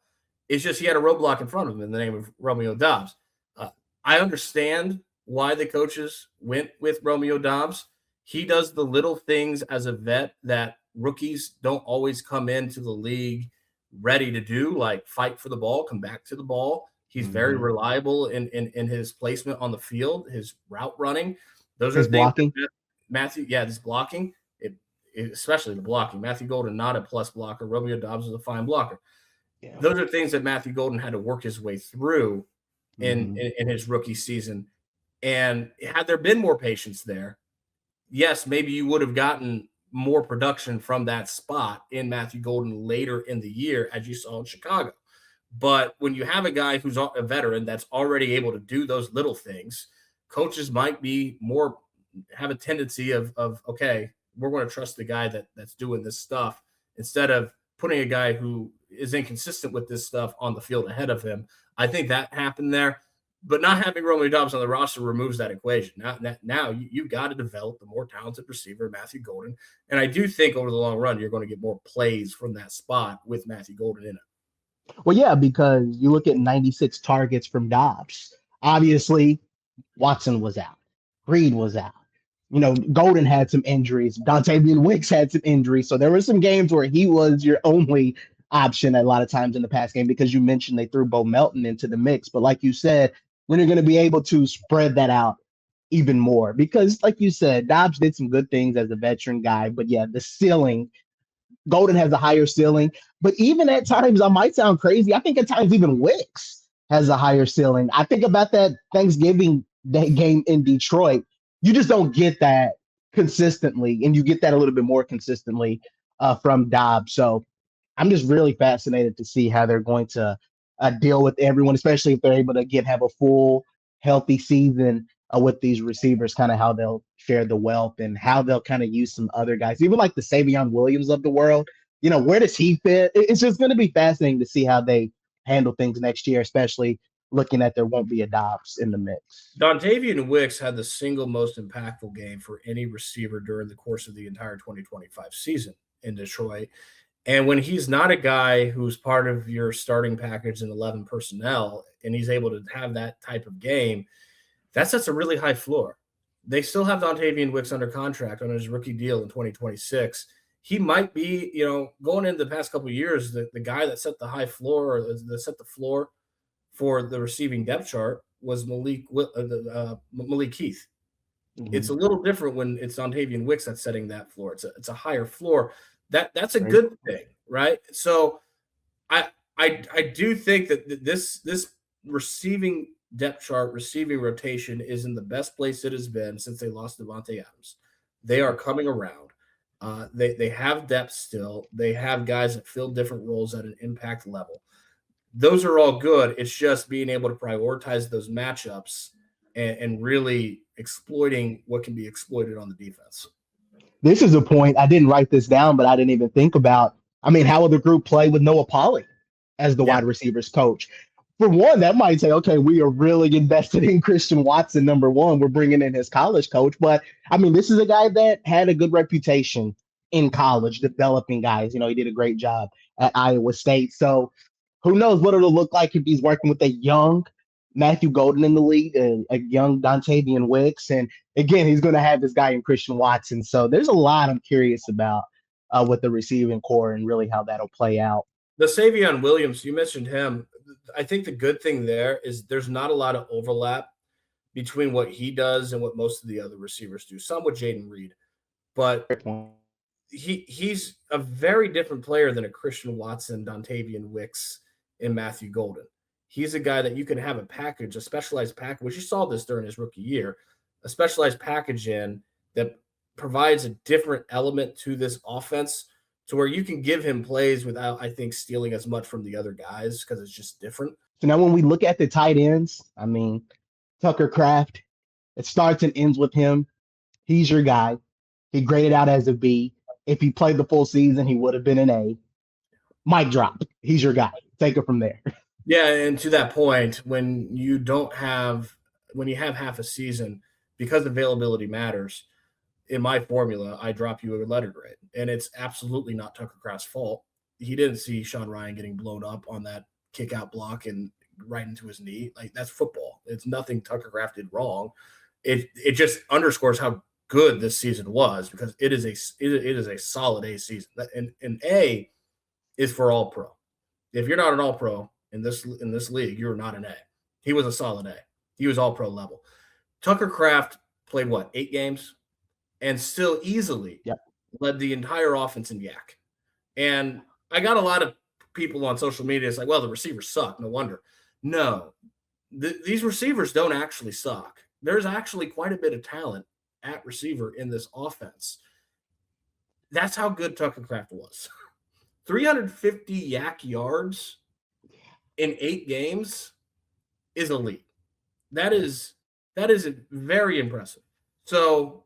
It's just he had a roadblock in front of him in the name of Romeo Doubs. I understand why the coaches went with Romeo Doubs. He does the little things as a vet that rookies don't always come into the league ready to do, like fight for the ball, come back to the ball. He's very reliable in his placement on the field, his route running. Those are things blocking. Matthew, his blocking, especially the blocking. Matthew Golden, not a plus blocker. Romeo Doubs is a fine blocker. Yeah. Those are things that Matthew Golden had to work his way through in his rookie season. And had there been more patience there, yes, maybe you would have gotten more production from that spot in Matthew Golden later in the year, as you saw in Chicago. But when you have a guy who's a veteran that's already able to do those little things, coaches might have a tendency of okay, we're going to trust the guy that's doing this stuff instead of putting a guy who is inconsistent with this stuff on the field ahead of him. I think that happened there. But not having Romeo Doubs on the roster removes that equation. Now you've got to develop the more talented receiver, Matthew Golden. And I do think over the long run, you're going to get more plays from that spot with Matthew Golden in it. Well, yeah, because you look at 96 targets from Doubs. Obviously, Watson was out. Reed was out. Golden had some injuries. Dontavian Wicks had some injuries. So there were some games where he was your only option a lot of times in the pass game, because you mentioned they threw Bo Melton into the mix. But like you said, when you're going to be able to spread that out even more, because like you said, Doubs did some good things as a veteran guy, but yeah, the ceiling, Golden has a higher ceiling, but even at times, I might sound crazy, I think at times even Wicks has a higher ceiling. I think about that Thanksgiving Day game in Detroit. You just don't get that consistently, and you get that a little bit more consistently from Doubs. So I'm just really fascinated to see how they're going to deal with everyone, especially if they're able to have a full, healthy season with these receivers, kind of how they'll share the wealth and how they'll kind of use some other guys, even like the Savion Williams of the world. Where does he fit? It's just going to be fascinating to see how they handle things next year, especially looking at there won't be a Doubs in the mix. Dontavian Wicks had the single most impactful game for any receiver during the course of the entire 2025 season in Detroit. And when he's not a guy who's part of your starting package in 11 personnel, and he's able to have that type of game, that sets a really high floor. They still have Dontavian Wicks under contract on his rookie deal in 2026. He might be, going into the past couple of years, the guy that set the high floor, or that set the floor for the receiving depth chart was Malik Heath. Mm-hmm. It's a little different when it's Dontavian Wicks that's setting that floor. It's a higher floor. That's a good thing, right? So I do think that this receiving depth chart, receiving rotation is in the best place it has been since they lost Devontae Adams. They are coming around. They have depth still. They have guys that fill different roles at an impact level. Those are all good. It's just being able to prioritize those matchups and really exploiting what can be exploited on the defense. This is a point, I didn't write this down, but I didn't even think about. How will the group play with Noah Polley as the wide receivers coach? for one, that might say, okay, we are really invested in Christian Watson, number one. We're bringing in his college coach. But I mean, this is a guy that had a good reputation in college, developing guys. He did a great job at Iowa State. So who knows what it'll look like if he's working with a young Matthew Golden in the league, a young Dontavian Wicks. And again, he's going to have this guy in Christian Watson. So there's a lot I'm curious about with the receiving core and really how that'll play out. The Savion Williams, you mentioned him. I think the good thing there is there's not a lot of overlap between what he does and what most of the other receivers do. Some with Jaden Reed, but he's a very different player than a Christian Watson, Dontavian Wicks, and Matthew Golden. He's a guy that you can have a package, a specialized package, which you saw this during his rookie year, a specialized package in that provides a different element to this offense to where you can give him plays without, I think, stealing as much from the other guys because it's just different. So now when we look at the tight ends, I mean, Tucker Kraft, it starts and ends with him. He's your guy. He graded out as a B. If he played the full season, he would have been an A. Mic drop. He's your guy. Take it from there. Yeah, and to that point, when you have half a season, because availability matters, in my formula, I drop you a letter grade. And it's absolutely not Tucker Kraft's fault. He didn't see Sean Ryan getting blown up on that kick out block and right into his knee. Like, that's football. It's nothing Tucker Kraft did wrong. It just underscores how good this season was because it is a solid A season. And A is for all pro. If you're not an all pro in this league, you're not an A. He was a solid A. He was all pro level. Tucker Kraft played 8 games and still easily led the entire offense in yak. And I got a lot of people on social media. It's like, well, the receivers suck. No wonder. No, these receivers don't actually suck. There's actually quite a bit of talent at receiver in this offense. That's how good Tucker Kraft was. 350 yak yards in 8 games is elite. That is very impressive. So,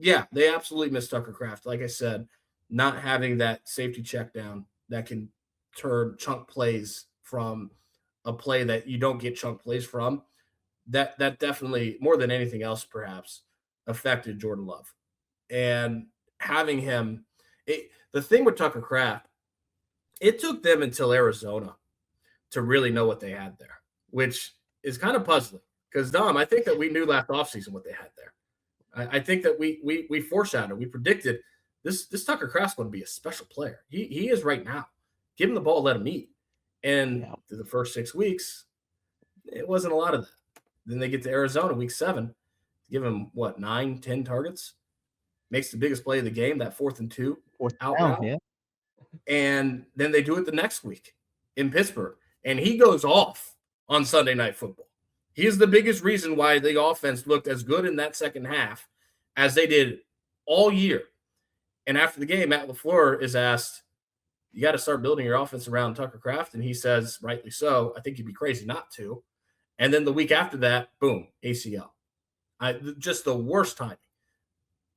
yeah, they absolutely missed Tucker Kraft. Like I said, not having that safety check down that can turn chunk plays from a play that you don't get chunk plays from, that definitely, more than anything else, perhaps, affected Jordan Love. And having him, the thing with Tucker Kraft, it took them until Arizona to really know what they had there, which is kind of puzzling. Because, Dom, I think that we knew last offseason what they had there. I think that we foreshadowed, we predicted this Tucker Kraft's going to be a special player. He is right now. Give him the ball, let him eat. And through the first 6 weeks, it wasn't a lot of that. Then they get to Arizona week 7, give him 9, 10 targets, makes the biggest play of the game, that 4th and 2 out route. Yeah. And then they do it the next week in Pittsburgh, and he goes off on Sunday Night Football. He is the biggest reason why the offense looked as good in that second half as they did all year. And after the game, Matt LaFleur is asked, you got to start building your offense around Tucker Kraft. And he says, rightly so, I think you'd be crazy not to. And then the week after that, boom, ACL. Just the worst timing.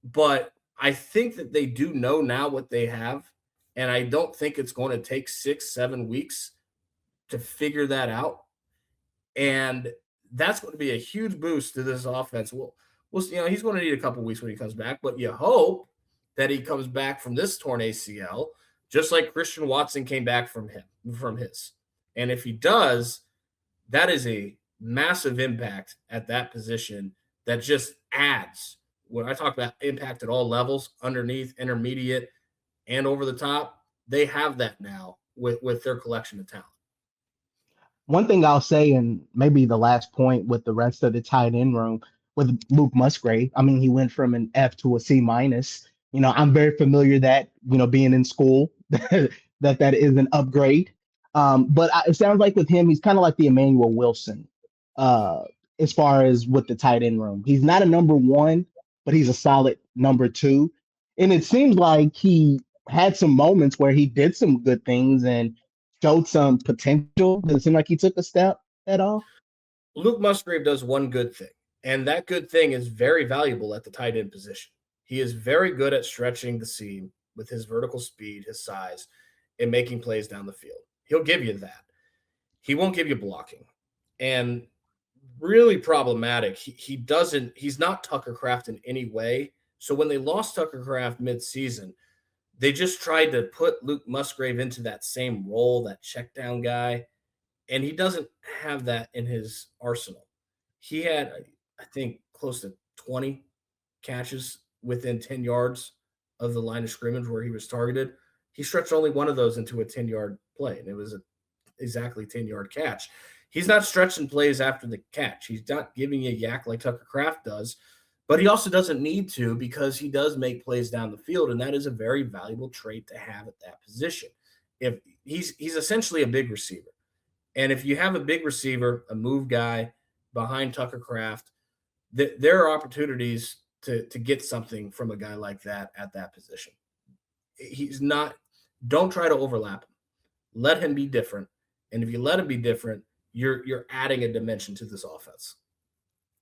But I think that they do know now what they have. And I don't think it's going to take 6-7 weeks to figure that out. And that's going to be a huge boost to this offense. We'll he's going to need a couple weeks when he comes back, but you hope that he comes back from this torn ACL, just like Christian Watson came back from his. And if he does, that is a massive impact at that position that just adds. When I talk about impact at all levels, underneath, intermediate, and over the top, they have that now with their collection of talent. One thing I'll say, and maybe the last point with the rest of the tight end room with Luke Musgrave, I mean, he went from an F to a C minus. I'm very familiar that, being in school, that is an upgrade. But it sounds like with him, he's kind of like the Emmanuel Wilson as far as with the tight end room. He's not a number 1, but he's a solid number 2. And it seems like he had some moments where he did some good things and showed some potential. Does it seem like he took a step at all? Luke Musgrave does one good thing, and that good thing is very valuable at the tight end position. He is very good at stretching the seam with his vertical speed, his size, and making plays down the field. He'll give you that. He won't give you blocking. And really problematic. He's not Tucker Kraft in any way. So when they lost Tucker Kraft mid-season, they just tried to put Luke Musgrave into that same role, that check down guy, and he doesn't have that in his arsenal. He had, I think, close to 20 catches within 10 yards of the line of scrimmage where he was targeted. He stretched only one of those into a 10-yard play, and it was a exactly 10-yard catch. He's not stretching plays after the catch. He's not giving you a yak like Tucker Kraft does, but he also doesn't need to because he does make plays down the field, and that is a very valuable trait to have at that position. If he's essentially a big receiver, and if you have a big receiver, a move guy behind Tucker Kraft, there are opportunities to get something from a guy like that at that position. He's not. Don't try to overlap him. Let him be different. And if you let him be different, you're adding a dimension to this offense.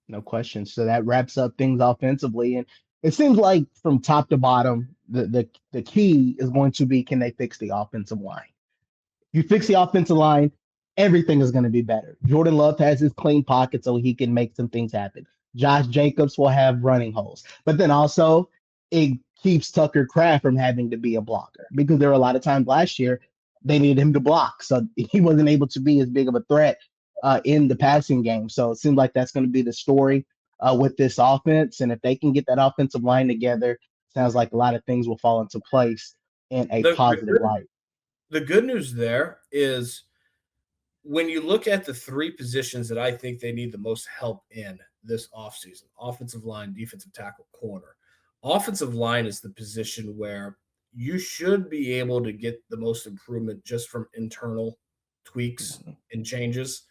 No question. So that wraps up things offensively. And it seems like from top to bottom, the key is going to be, can they fix the offensive line? You fix the offensive line, everything is going to be better. Jordan Love has his clean pocket so he can make some things happen. Josh Jacobs will have running holes. But then also, it keeps Tucker Kraft from having to be a blocker because there were a lot of times last year they needed him to block. So he wasn't able to be as big of a threat in the passing game. So it seems like that's going to be the story with this offense. And if they can get that offensive line together, sounds like a lot of things will fall into place in a The, the, positive good, light. the good news there is when you look at the three positions that I think they need the most help in this offseason, offensive line, defensive tackle, corner. Offensive line is the position where you should be able to get the most improvement just from internal tweaks and changes,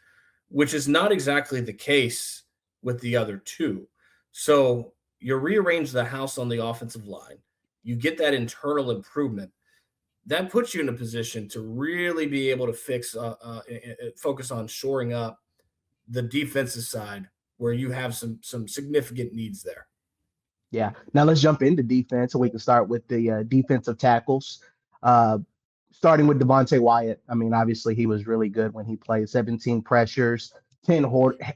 which is not exactly the case with the other two. So you rearrange the house on the offensive line, you get that internal improvement. That puts you in a position to really be able to focus on shoring up the defensive side where you have some significant needs there. Yeah. Now let's jump into defense. So we can start with the defensive tackles. Uh, Starting with Devontae Wyatt. I mean, obviously he was really good when he played. 17 pressures, 10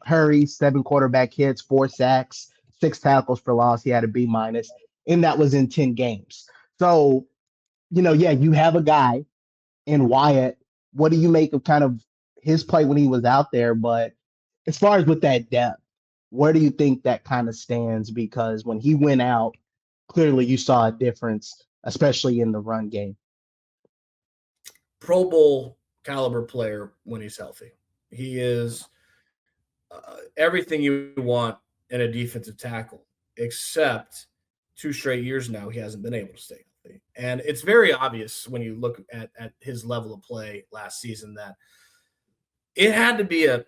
hurries, 7 quarterback hits, 4 sacks, 6 tackles for loss. He had a B minus, and that was in 10 games. So, yeah, you have a guy in Wyatt. What do you make of kind of his play when he was out there? But as far as with that depth, where do you think that kind of stands? Because when he went out, clearly you saw a difference, especially in the run game. Pro Bowl caliber player when he's healthy. He is everything you want in a defensive tackle, except 2 straight years now he hasn't been able to stay healthy. And it's very obvious when you look at his level of play last season that it had to be a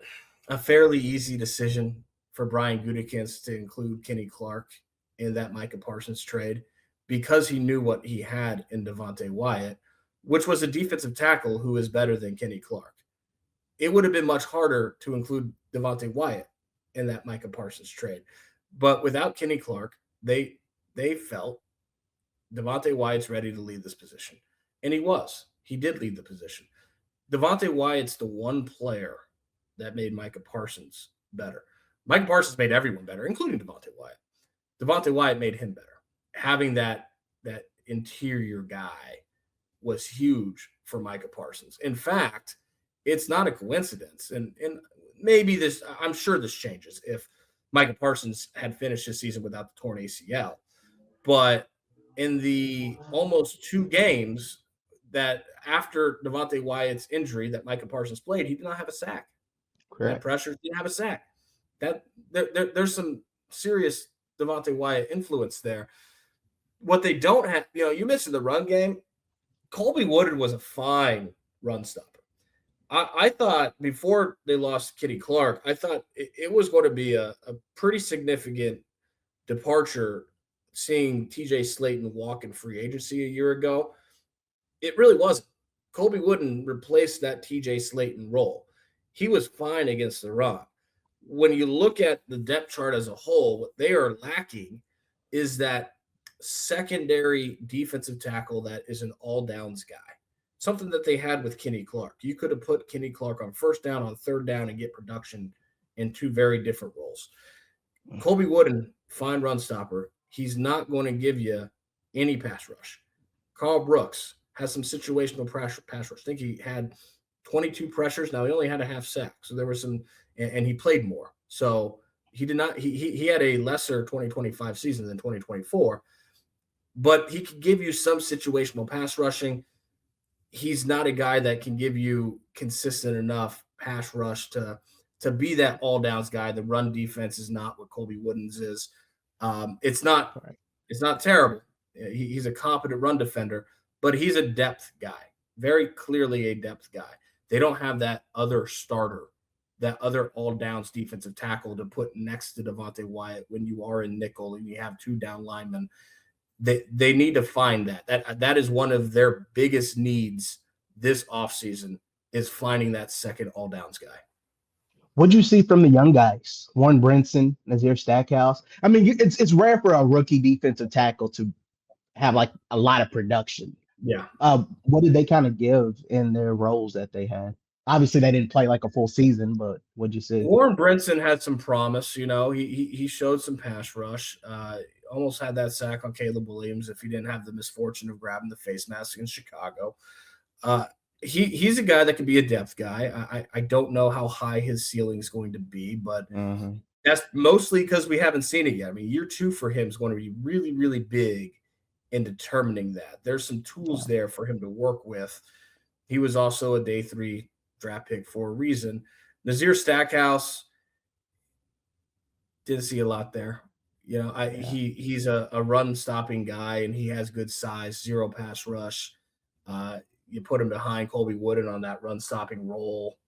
fairly easy decision for Brian Gutekunst to include Kenny Clark in that Micah Parsons trade because he knew what he had in Devontae Wyatt, which was a defensive tackle who is better than Kenny Clark. It would have been much harder to include Devontae Wyatt in that Micah Parsons trade. But without Kenny Clark, they felt Devontae Wyatt's ready to lead this position. And he was. He did lead the position. Devontae Wyatt's the one player that made Micah Parsons better. Micah Parsons made everyone better, including Devontae Wyatt. Devontae Wyatt made him better. Having that interior guy was huge for Micah Parsons. In fact, it's not a coincidence. And maybe this, I'm sure this changes if Micah Parsons had finished his season without the torn ACL. But in the almost 2 games that after Devontae Wyatt's injury that Micah Parsons played, he did not have a sack. Had Correct. pressure, didn't have a sack. There's some serious Devontae Wyatt influence there. What they don't have, you mentioned the run game. Colby Woodard was a fine run stopper. I thought before they lost Kenny Clark, I thought it was going to be a pretty significant departure seeing TJ Slayton walk in free agency a year ago. It really wasn't. Colby Wooden replaced that TJ Slayton role. He was fine against the run. When you look at the depth chart as a whole, what they are lacking is that secondary defensive tackle that is an all downs guy. something that they had with Kenny Clark. You could have put Kenny Clark on first down, on third down, and get production in two very different roles. Colby Wooden, fine run stopper. He's not going to give you any pass rush. Carl Brooks has some situational pass rush. I think he had 22 pressures. Now he only had a half sack, so there was some, and he played more. So he did not. He had a lesser 2025 season than 2024, but he could give you some situational pass rushing. He's not a guy that can give you consistent enough pass rush to be that all downs guy. The run defense is not what Colby Wooden's is. It's not terrible. He's a competent run defender, but he's a depth guy, very clearly a depth guy. They don't have that other starter, that other all downs defensive tackle to put next to Devontae Wyatt when you are in nickel and you have two down linemen. They need to find that. That is one of their biggest needs this offseason, is finding that second all downs guy. What'd you see from the young guys? Warren Brinson, Nazir Stackhouse. I mean, it's rare for a rookie defensive tackle to have like a lot of production. Yeah. What did they kind of give in their roles that they had? Obviously, they didn't play like a full season, but what'd you see? Warren Brinson had some promise. You know, he showed some pass rush. Almost had that sack on Caleb Williams if he didn't have the misfortune of grabbing the face mask in Chicago. He's a guy that can be a depth guy. I don't know how high his ceiling is going to be, but that's mostly because we haven't seen it yet. I mean, year 2 for him is going to be really, really big in determining that. There's some tools there for him to work with. He was also a day 3 draft pick for a reason. Nazir Stackhouse, didn't see a lot there. You know, he's a run-stopping guy, and he has good size, 0 pass rush. You put him behind Colby Wooden on that run-stopping role,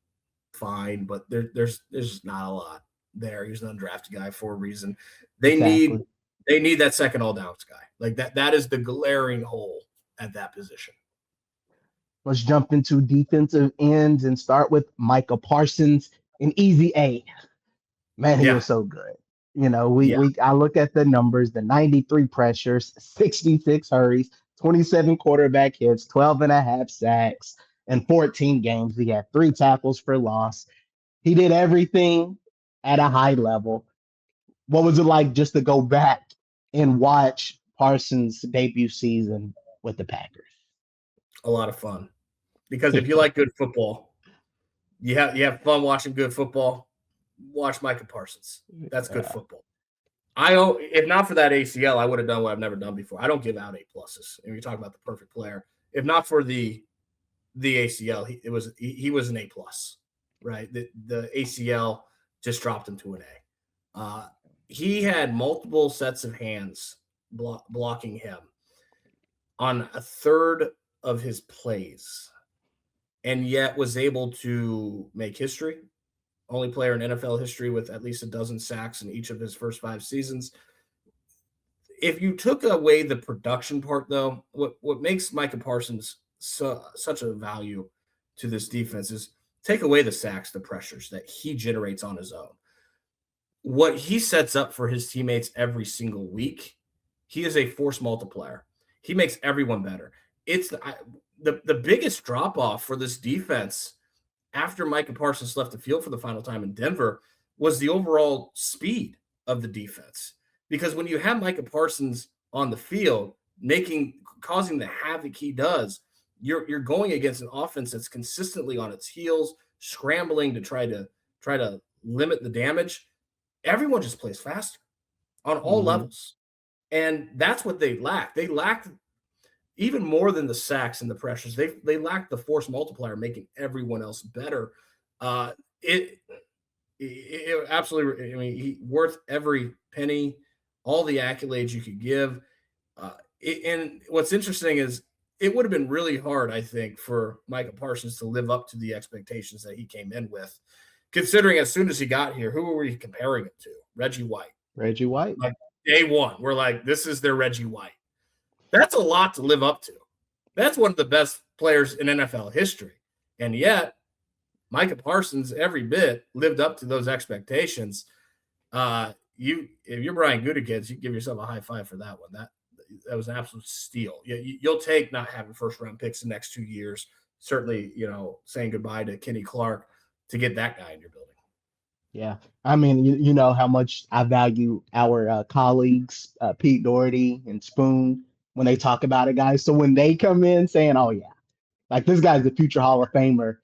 fine, but there's not a lot there. He's an undrafted guy for a reason. They need that second all-downs guy. Like that is the glaring hole at that position. Let's jump into defensive ends and start with Micah Parsons, an easy A. Man, he was so good. You know, I look at the numbers, the 93 pressures, 66 hurries, 27 quarterback hits, 12 and a half sacks, and 14 games. He had 3 tackles for loss. He did everything at a high level. What was it like just to go back and watch Parsons' debut season with the Packers? A lot of fun. Because if you like good football, you have fun watching good football, watch Micah Parsons. That's good football. If not for that ACL, I would have done what I've never done before. I don't give out A+. And you talk about the perfect player. If not for the ACL, he was an A+, right? The ACL just dropped him to an A. He had multiple sets of hands blocking him on a third of his plays, and yet was able to make history. Only player in NFL history with at least a dozen sacks in each of his first 5 seasons. If you took away the production part, though, what makes Micah Parsons such a value to this defense is take away the sacks, the pressures that he generates on his own. What he sets up for his teammates every single week, he is a force multiplier. He makes everyone better. It's the biggest drop-off for this defense after Micah Parsons left the field for the final time in Denver was the overall speed of the defense. Because when you have Micah Parsons on the field, causing the havoc he does, you're going against an offense that's consistently on its heels, scrambling to try to limit the damage. Everyone just plays faster on all levels. And that's what they lack. They lack even more than the sacks and the pressures. They lack the force multiplier, making everyone else better. It absolutely. I mean, he worth every penny, all the accolades you could give. And what's interesting is it would have been really hard, I think, for Micah Parsons to live up to the expectations that he came in with, considering as soon as he got here, who were you comparing it to? Reggie White. Reggie White. Like day one, we're like, this is their Reggie White. That's a lot to live up to. That's one of the best players in NFL history. And yet, Micah Parsons, every bit, lived up to those expectations. If you're Brian Gutekunst, you give yourself a high five for that one. That an absolute steal. You'll take not having first round picks the next 2 years. Certainly, saying goodbye to Kenny Clark to get that guy in your building. Yeah. I mean, you know how much I value our colleagues, Pete Doherty and Spoon, when they talk about it, guys. So when they come in saying, oh, yeah, like this guy's a future Hall of Famer,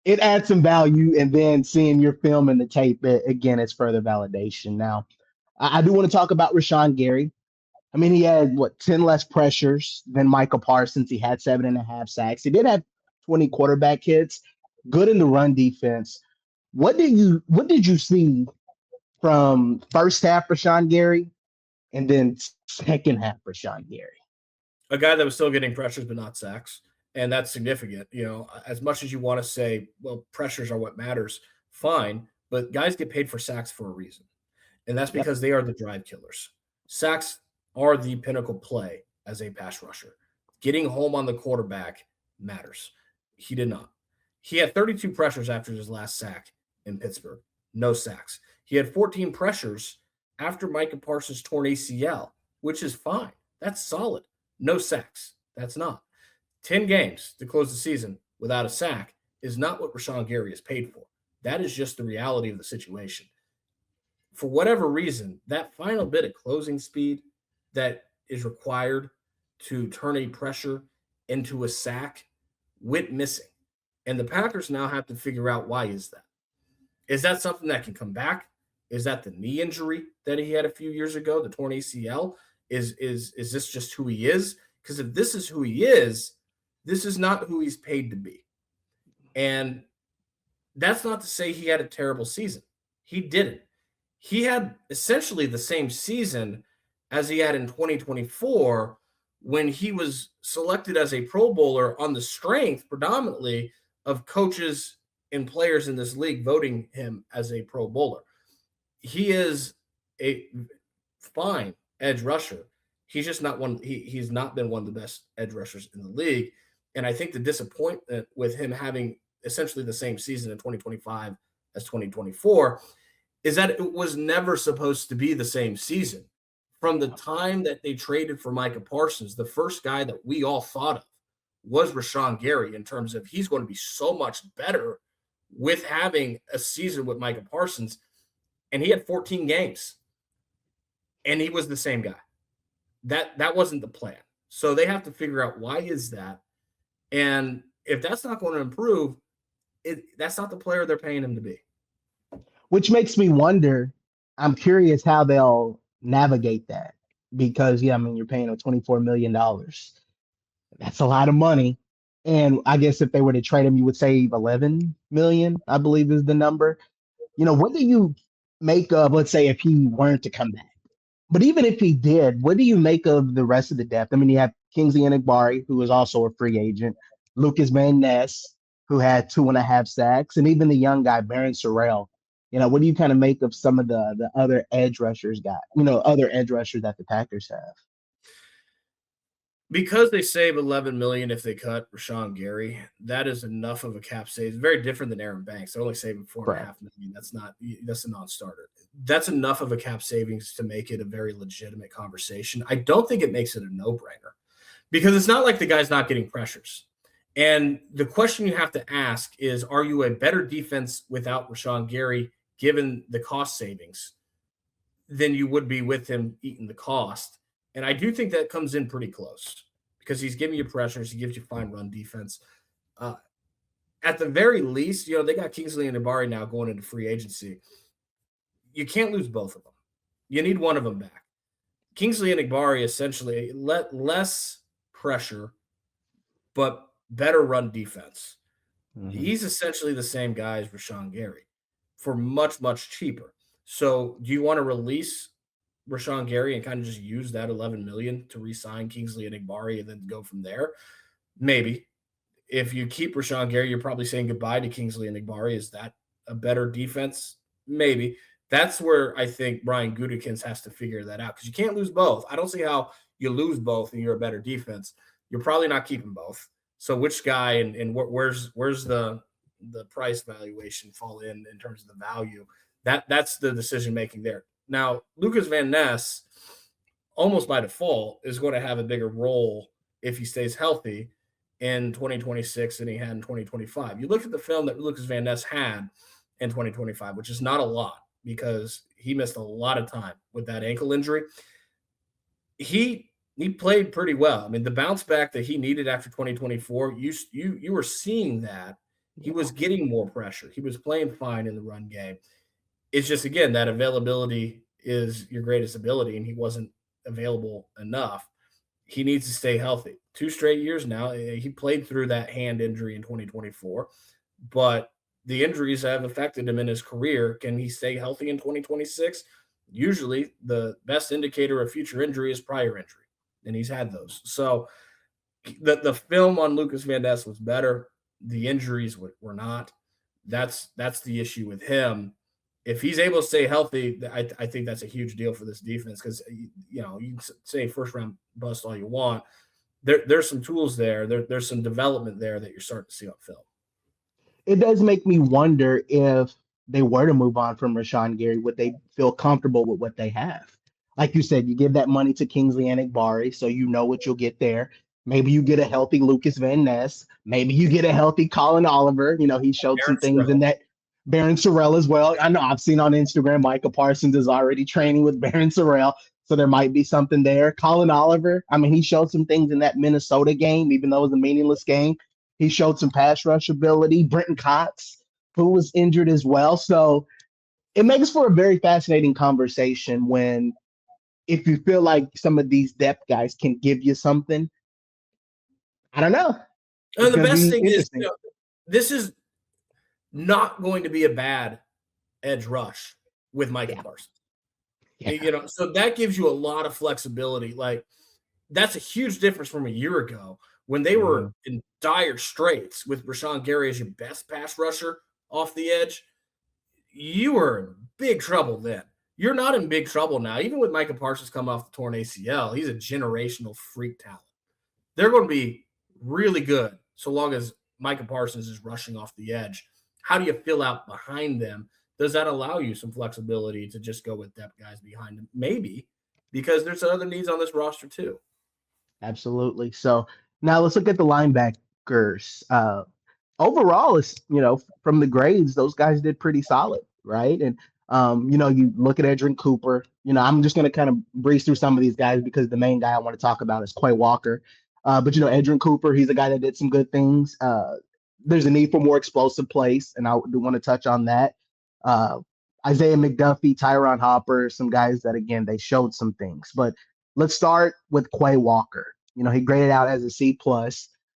it adds some value. And then seeing your film and the tape, again, it's further validation. Now, I do want to talk about Rashawn Gary. I mean, he had 10 less pressures than Michael Parsons. He had 7.5 sacks. He did have 20 quarterback hits, good in the run defense. What did you see from first half Rashawn Gary and then second half Rashawn Gary? A guy that was still getting pressures but not sacks, and that's significant. As much as you want to say, well, pressures are what matters, fine, but guys get paid for sacks for a reason, and that's Yep. because they are the drive killers. Sacks are the pinnacle play as a pass rusher. Getting home on the quarterback matters. He did not. He had 32 pressures after his last sack in Pittsburgh, no sacks. He had 14 pressures after Micah Parsons torn ACL, which is fine. That's solid. No sacks. That's not. 10 games to close the season without a sack is not what Rashawn Gary is paid for. That is just the reality of the situation. For whatever reason, that final bit of closing speed that is required to turn a pressure into a sack went missing. And the Packers now have to figure out, why is that? Is that something that can come back? Is that the knee injury that he had a few years ago, the torn ACL? Is this just who he is? Because if this is who he is, this is not who he's paid to be. And that's not to say he had a terrible season. He didn't. He had essentially the same season as he had in 2024 when he was selected as a Pro Bowler on the strength predominantly of coaches and players in this league voting him as a Pro Bowler. He is a fine edge rusher. He's just not one. He's not been one of the best edge rushers in the league. And I think the disappointment with him having essentially the same season in 2025 as 2024 is that it was never supposed to be the same season. From the time that they traded for Micah Parsons, the first guy that we all thought of was Rashawn Gary in terms of he's going to be so much better with having a season with Micah Parsons. And he had 14 games. And he was the same guy. That wasn't the plan. So they have to figure out, why is that? And if that's not going to improve, that's not the player they're paying him to be. Which makes me wonder, I'm curious how they'll navigate that. Because, yeah, I mean, you're paying him $24 million. That's a lot of money. And I guess if they were to trade him, you would save 11 million, I believe is the number. What do you make of, let's say, if he weren't to come back? But even if he did, what do you make of the rest of the depth? I mean, you have Kingsley Enagbari, who is also a free agent, Lucas Van Ness, who had 2.5 sacks, and even the young guy, Baron Sorrell. What do you kind of make of some of the other edge rushers other edge rushers that the Packers have? Because they save 11 million if they cut Rashawn Gary, that is enough of a cap save. It's very different than Aaron Banks. They're only saving 4.5 million. That's a non-starter. That's enough of a cap savings to make it a very legitimate conversation. I don't think it makes it a no-brainer because it's not like the guy's not getting pressures. And the question you have to ask is, are you a better defense without Rashawn Gary, given the cost savings, than you would be with him eating the cost? And I do think that comes in pretty close because he's giving you pressures. He gives you fine run defense. At the very least, they got Kingsley and Enagbari now going into free agency. You can't lose both of them. You need one of them back. Kingsley and Enagbari essentially less pressure, but better run defense. Mm-hmm. He's essentially the same guy as Rashawn Gary for much, much cheaper. So do you want to release Rashawn Gary and kind of just use that 11 million to re-sign Kingsley and Enagbari and then go from there? Maybe. If you keep Rashawn Gary, you're probably saying goodbye to Kingsley and Enagbari. Is that a better defense? Maybe. That's where I think Brian Gutekunst has to figure that out because you can't lose both. I don't see how you lose both and you're a better defense. You're probably not keeping both. So which guy and where's the price valuation fall in terms of the value? That's the decision making there. Now, Lucas Van Ness, almost by default, is going to have a bigger role if he stays healthy in 2026 than he had in 2025. You look at the film that Lucas Van Ness had in 2025, which is not a lot because he missed a lot of time with that ankle injury. He played pretty well. I mean, the bounce back that he needed after 2024, you were seeing that he was getting more pressure. He was playing fine in the run game. It's just, again, that availability is your greatest ability, and he wasn't available enough. He needs to stay healthy. 2 straight years now. He played through that hand injury in 2024, but the injuries have affected him in his career. Can he stay healthy in 2026? Usually, the best indicator of future injury is prior injury, and he's had those. So the film on Lucas Van Ness was better. The injuries were not. That's the issue with him. If he's able to stay healthy, I think that's a huge deal for this defense because, you can say first round bust all you want. There's some tools there. There's some development there that you're starting to see on film. It does make me wonder if they were to move on from Rashawn Gary, would they feel comfortable with what they have? Like you said, you give that money to Kingsley Enagbari, so you know what you'll get there. Maybe you get a healthy Lucas Van Ness. Maybe you get a healthy Colin Oliver. He showed some Aaron things in Sorrell. that. Baron Sorrell as well. I know I've seen on Instagram Micah Parsons is already training with Baron Sorrell, so there might be something there. Colin Oliver, I mean, he showed some things in that Minnesota game, even though it was a meaningless game. He showed some pass rush ability. Brenton Cox, who was injured as well. So it makes for a very fascinating conversation when, if you feel like some of these depth guys can give you something, I don't know. It's And the going to best be thing is, interesting. this is not going to be a bad edge rush with Micah Yeah. Parsons. Yeah. So that gives you a lot of flexibility. Like, that's a huge difference from a year ago when they were in dire straits with Rashawn Gary as your best pass rusher off the edge. You were in big trouble then. You're not in big trouble now. Even with Micah Parsons coming off the torn ACL, he's a generational freak talent. They're going to be really good so long as Micah Parsons is rushing off the edge. How do you fill out behind them? Does that allow you some flexibility to just go with depth guys behind them? Maybe, because there's other needs on this roster too. Absolutely. So now let's look at the linebackers. Overall, it's from the grades, those guys did pretty solid, right? And you look at Edrin Cooper. I'm just going to kind of breeze through some of these guys because the main guy I want to talk about is Quay Walker. But Edrin Cooper, he's a guy that did some good things. There's a need for more explosive plays, and I do want to touch on that. Uh, Isaiah McDuffie, Tyron Hopper, some guys that again they showed some things. But let's start with Quay Walker. He graded out as a C+.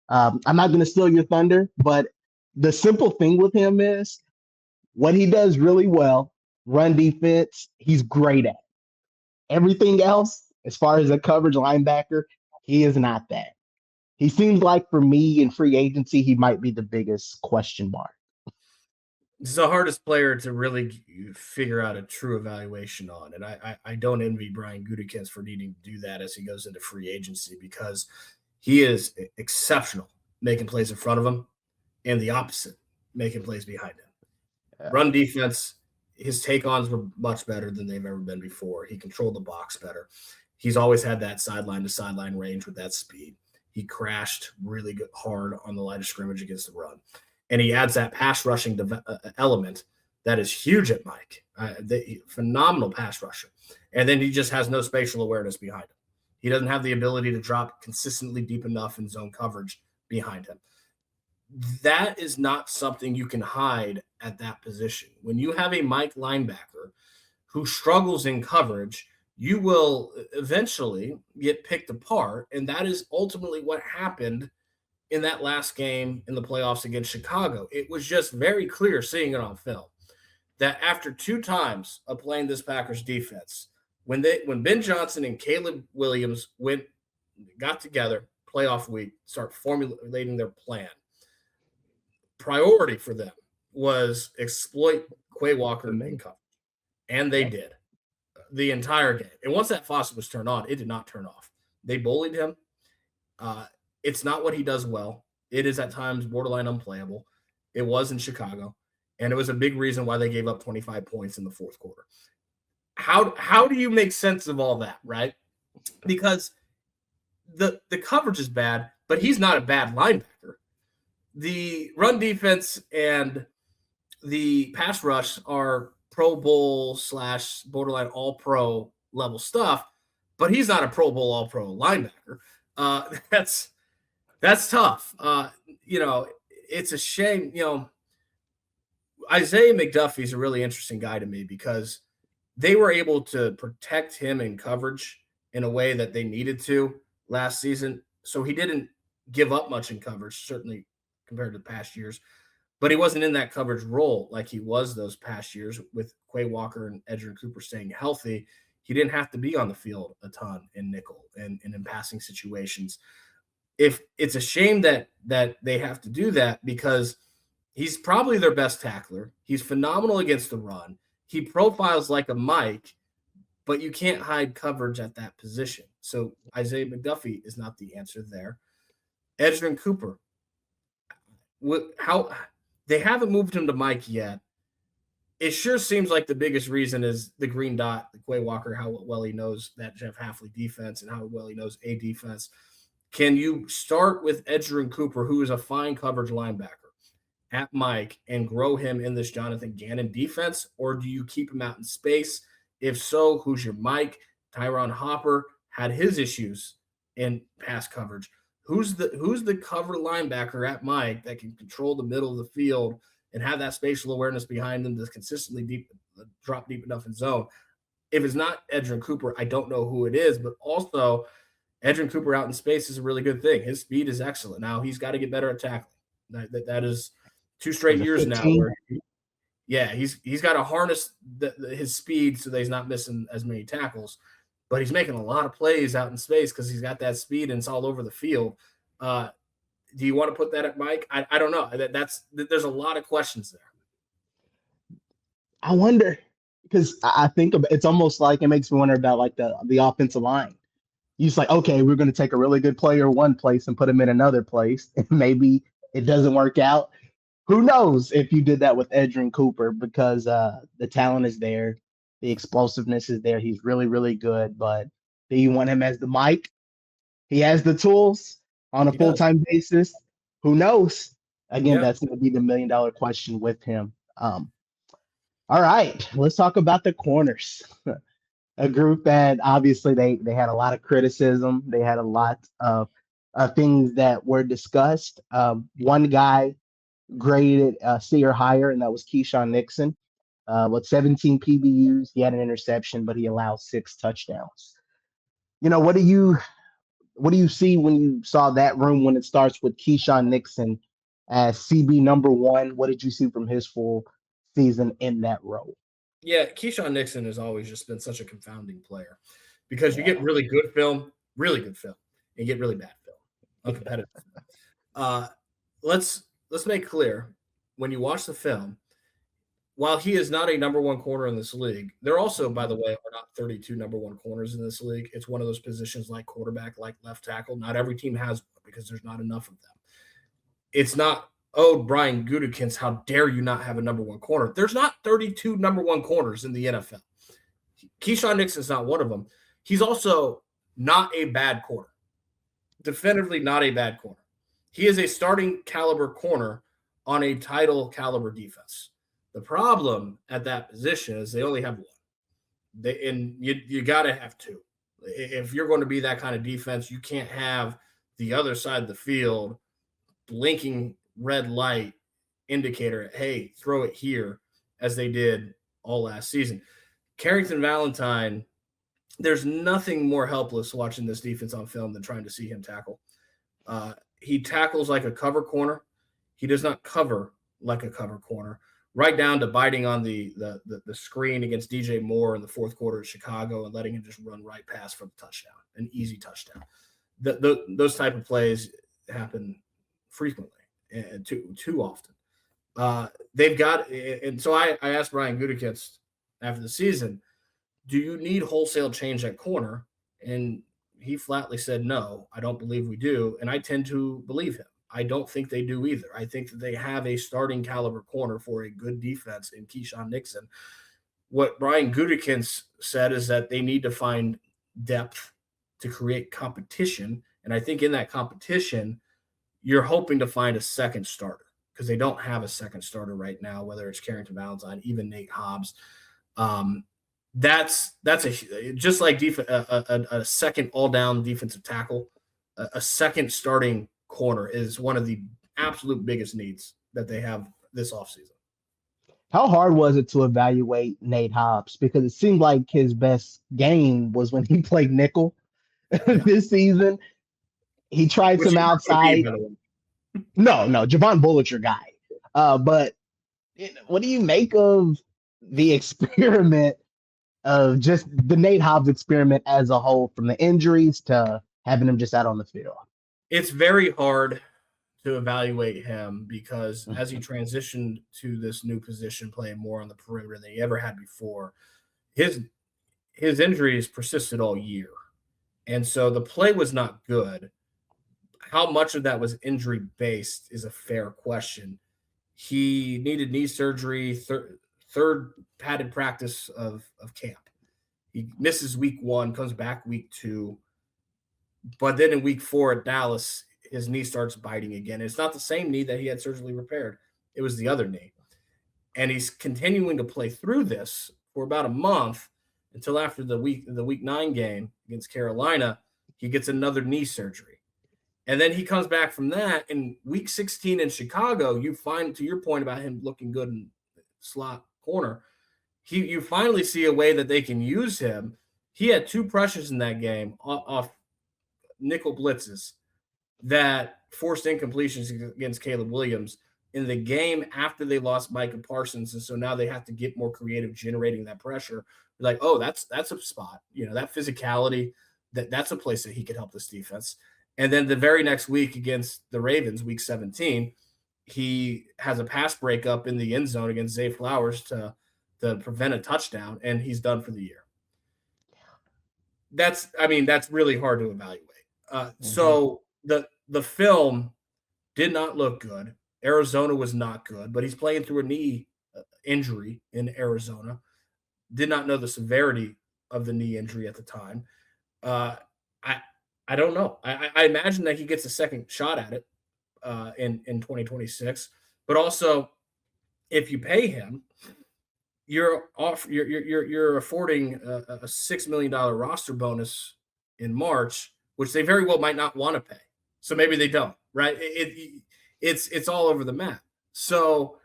I'm not going to steal your thunder, but the simple thing with him is what he does really well, run defense, he's great at. Everything else, as far as a coverage linebacker, he is not that. He seems like for me in free agency, he might be the biggest question mark. It's the hardest player to really figure out a true evaluation on. And I don't envy Brian Gutekunst for needing to do that as he goes into free agency because he is exceptional making plays in front of him and the opposite, making plays behind him. Run defense, his take-ons were much better than they've ever been before. He controlled the box better. He's always had that sideline-to-sideline range with that speed. He crashed really good, hard on the line of scrimmage against the run. And he adds that pass rushing element that is huge at Mike. Phenomenal pass rusher. And then he just has no spatial awareness behind him. He doesn't have the ability to drop consistently deep enough in zone coverage behind him. That is not something you can hide at that position. When you have a Mike linebacker who struggles in coverage, you will eventually get picked apart. And that is ultimately what happened in that last game in the playoffs against Chicago. It was just very clear seeing it on film that after 2 times of playing this Packers defense, when Ben Johnson and Caleb Williams got together playoff week, start formulating their plan, priority for them was exploit Quay Walker in coverage. And they did the entire game. And once that faucet was turned on, it did not turn off. They bullied him. It's not what he does well. It is at times borderline unplayable. It was in Chicago, and it was a big reason why they gave up 25 points in the fourth quarter. How do you make sense of all that, right? because the coverage is bad, but he's not a bad linebacker. The run defense and the pass rush are Pro Bowl / borderline All Pro level stuff, but he's not a Pro Bowl All Pro linebacker. That's tough. It's a shame. Isaiah McDuffie is a really interesting guy to me because they were able to protect him in coverage in a way that they needed to last season. So he didn't give up much in coverage, certainly compared to past years, but he wasn't in that coverage role like he was those past years with Quay Walker and Edgerrin Cooper staying healthy. He didn't have to be on the field a ton in nickel and in passing situations. If it's a shame that they have to do that because he's probably their best tackler. He's phenomenal against the run. He profiles like a Mike, but you can't hide coverage at that position. So Isaiah McDuffie is not the answer there. Edgerrin Cooper, how they haven't moved him to Mike yet. It sure seems like the biggest reason is the green dot, the Quay Walker, how well he knows that Jeff Hafley defense and how well he knows a defense. Can you start with Edgerrin Cooper, who is a fine coverage linebacker, at Mike and grow him in this Jonathan Gannon defense, or do you keep him out in space? If so, who's your Mike? Tyron Hopper had his issues in pass coverage. Who's the cover linebacker at Mike that can control the middle of the field and have that spatial awareness behind them to consistently drop deep enough in zone? If it's not Edgerrin Cooper, I don't know who it is, but also Edgerrin Cooper out in space is a really good thing. His speed is excellent. Now he's got to get better at tackling. That is 2 straight years now where he's got to harness his speed so that he's not missing as many tackles, but he's making a lot of plays out in space because he's got that speed and it's all over the field. Do you want to put that at Mike? I don't know. There's a lot of questions there. I wonder because I think it's almost like it makes me wonder about like the offensive line. You just like, okay, we're going to take a really good player one place and put him in another place, and maybe it doesn't work out. Who knows if you did that with Edgerrin Cooper because the talent is there, the explosiveness is there. He's really, really good. But do you want him as the Mike? He has the tools on a full-time basis. Who knows? Again, that's going to be the $1 million question with him. All right, let's talk about the corners. A group that obviously they had a lot of criticism. They had a lot of things that were discussed. One guy graded C or higher, and that was Keyshawn Nixon. With 17 PBUs, he had an interception, but he allowed 6 touchdowns. What do you see when you saw that room when it starts with Keyshawn Nixon as CB number 1? What did you see from his full season in that role? Yeah, Keyshawn Nixon has always just been such a confounding player because you get really good film, and you get really bad film, uncompetitive. Let's make clear when you watch the film, while he is not a number 1 corner in this league, there also, by the way, are not 32 number 1 corners in this league. It's one of those positions like quarterback, like left tackle. Not every team has one because there's not enough of them. It's not, oh, Brian Gutekunst, how dare you not have a number 1 corner? There's not 32 number 1 corners in the NFL. Keyshawn Nixon's not one of them. He's also not a bad corner. Definitively not a bad corner. He is a starting caliber corner on a title caliber defense. The problem at that position is they only have one. And you got to have 2. If you're going to be that kind of defense, you can't have the other side of the field blinking red light indicator, hey, throw it here, as they did all last season. Carrington Valentine, there's nothing more helpless watching this defense on film than trying to see him tackle. He tackles like a cover corner. He does not cover like a cover corner, right down to biting on the screen against DJ Moore in the 4th quarter of Chicago and letting him just run right past for the touchdown, an easy touchdown. Those type of plays happen frequently and too often. They've got, and so I asked Brian Gutekunst after the season, do you need wholesale change at corner? And he flatly said, no, I don't believe we do. And I tend to believe him. I don't think they do either. I think that they have a starting caliber corner for a good defense in Keyshawn Nixon. What Brian Gutekunst said is that they need to find depth to create competition. And I think in that competition, you're hoping to find a second starter because they don't have a second starter right now, whether it's Carrington Valentine, even Nate Hobbs. That's just like a second all down defensive tackle, a second starting corner is one of the absolute biggest needs that they have this offseason. How hard was it to evaluate Nate Hobbs? Because it seemed like his best game was when he played nickel Yeah. this season. He tried Which some outside. No, Javon Bullett's your guy. But what do you make of the experiment of just the Nate Hobbs experiment as a whole, from the injuries to having him just out on the field? It's very hard to evaluate him because as he transitioned to this new position, playing more on the perimeter than he ever had before, his injuries persisted all year. And so the play was not good. How much of that was injury based is a fair question. He needed knee surgery, third padded practice of camp. He misses week 1, comes back week 2. But then in week 4 at Dallas, his knee starts biting again. It's not the same knee that he had surgically repaired. It was the other knee. And he's continuing to play through this for about a month until after the week 9 game against Carolina, he gets another knee surgery. And then he comes back from that. In week 16 in Chicago, you find, to your point about him looking good in slot corner, you finally see a way that they can use him. He had 2 pressures in that game off nickel blitzes that forced incompletions against Caleb Williams in the game after they lost Micah Parsons. And so now they have to get more creative generating that pressure. Like, oh, that's a spot, that physicality, that's a place that he could help this defense. And then the very next week against the Ravens, week 17, he has a pass breakup in the end zone against Zay Flowers to prevent a touchdown, and he's done for the year. That's really hard to evaluate. So the film did not look good. Arizona was not good, but he's playing through a knee injury in Arizona. Did not know the severity of the knee injury at the time. I don't know. I imagine that he gets a second shot at it in 2026. But also, if you pay him, you're affording a $6 million roster bonus in March, which they very well might not want to pay. So maybe they don't, right? It's all over the map. So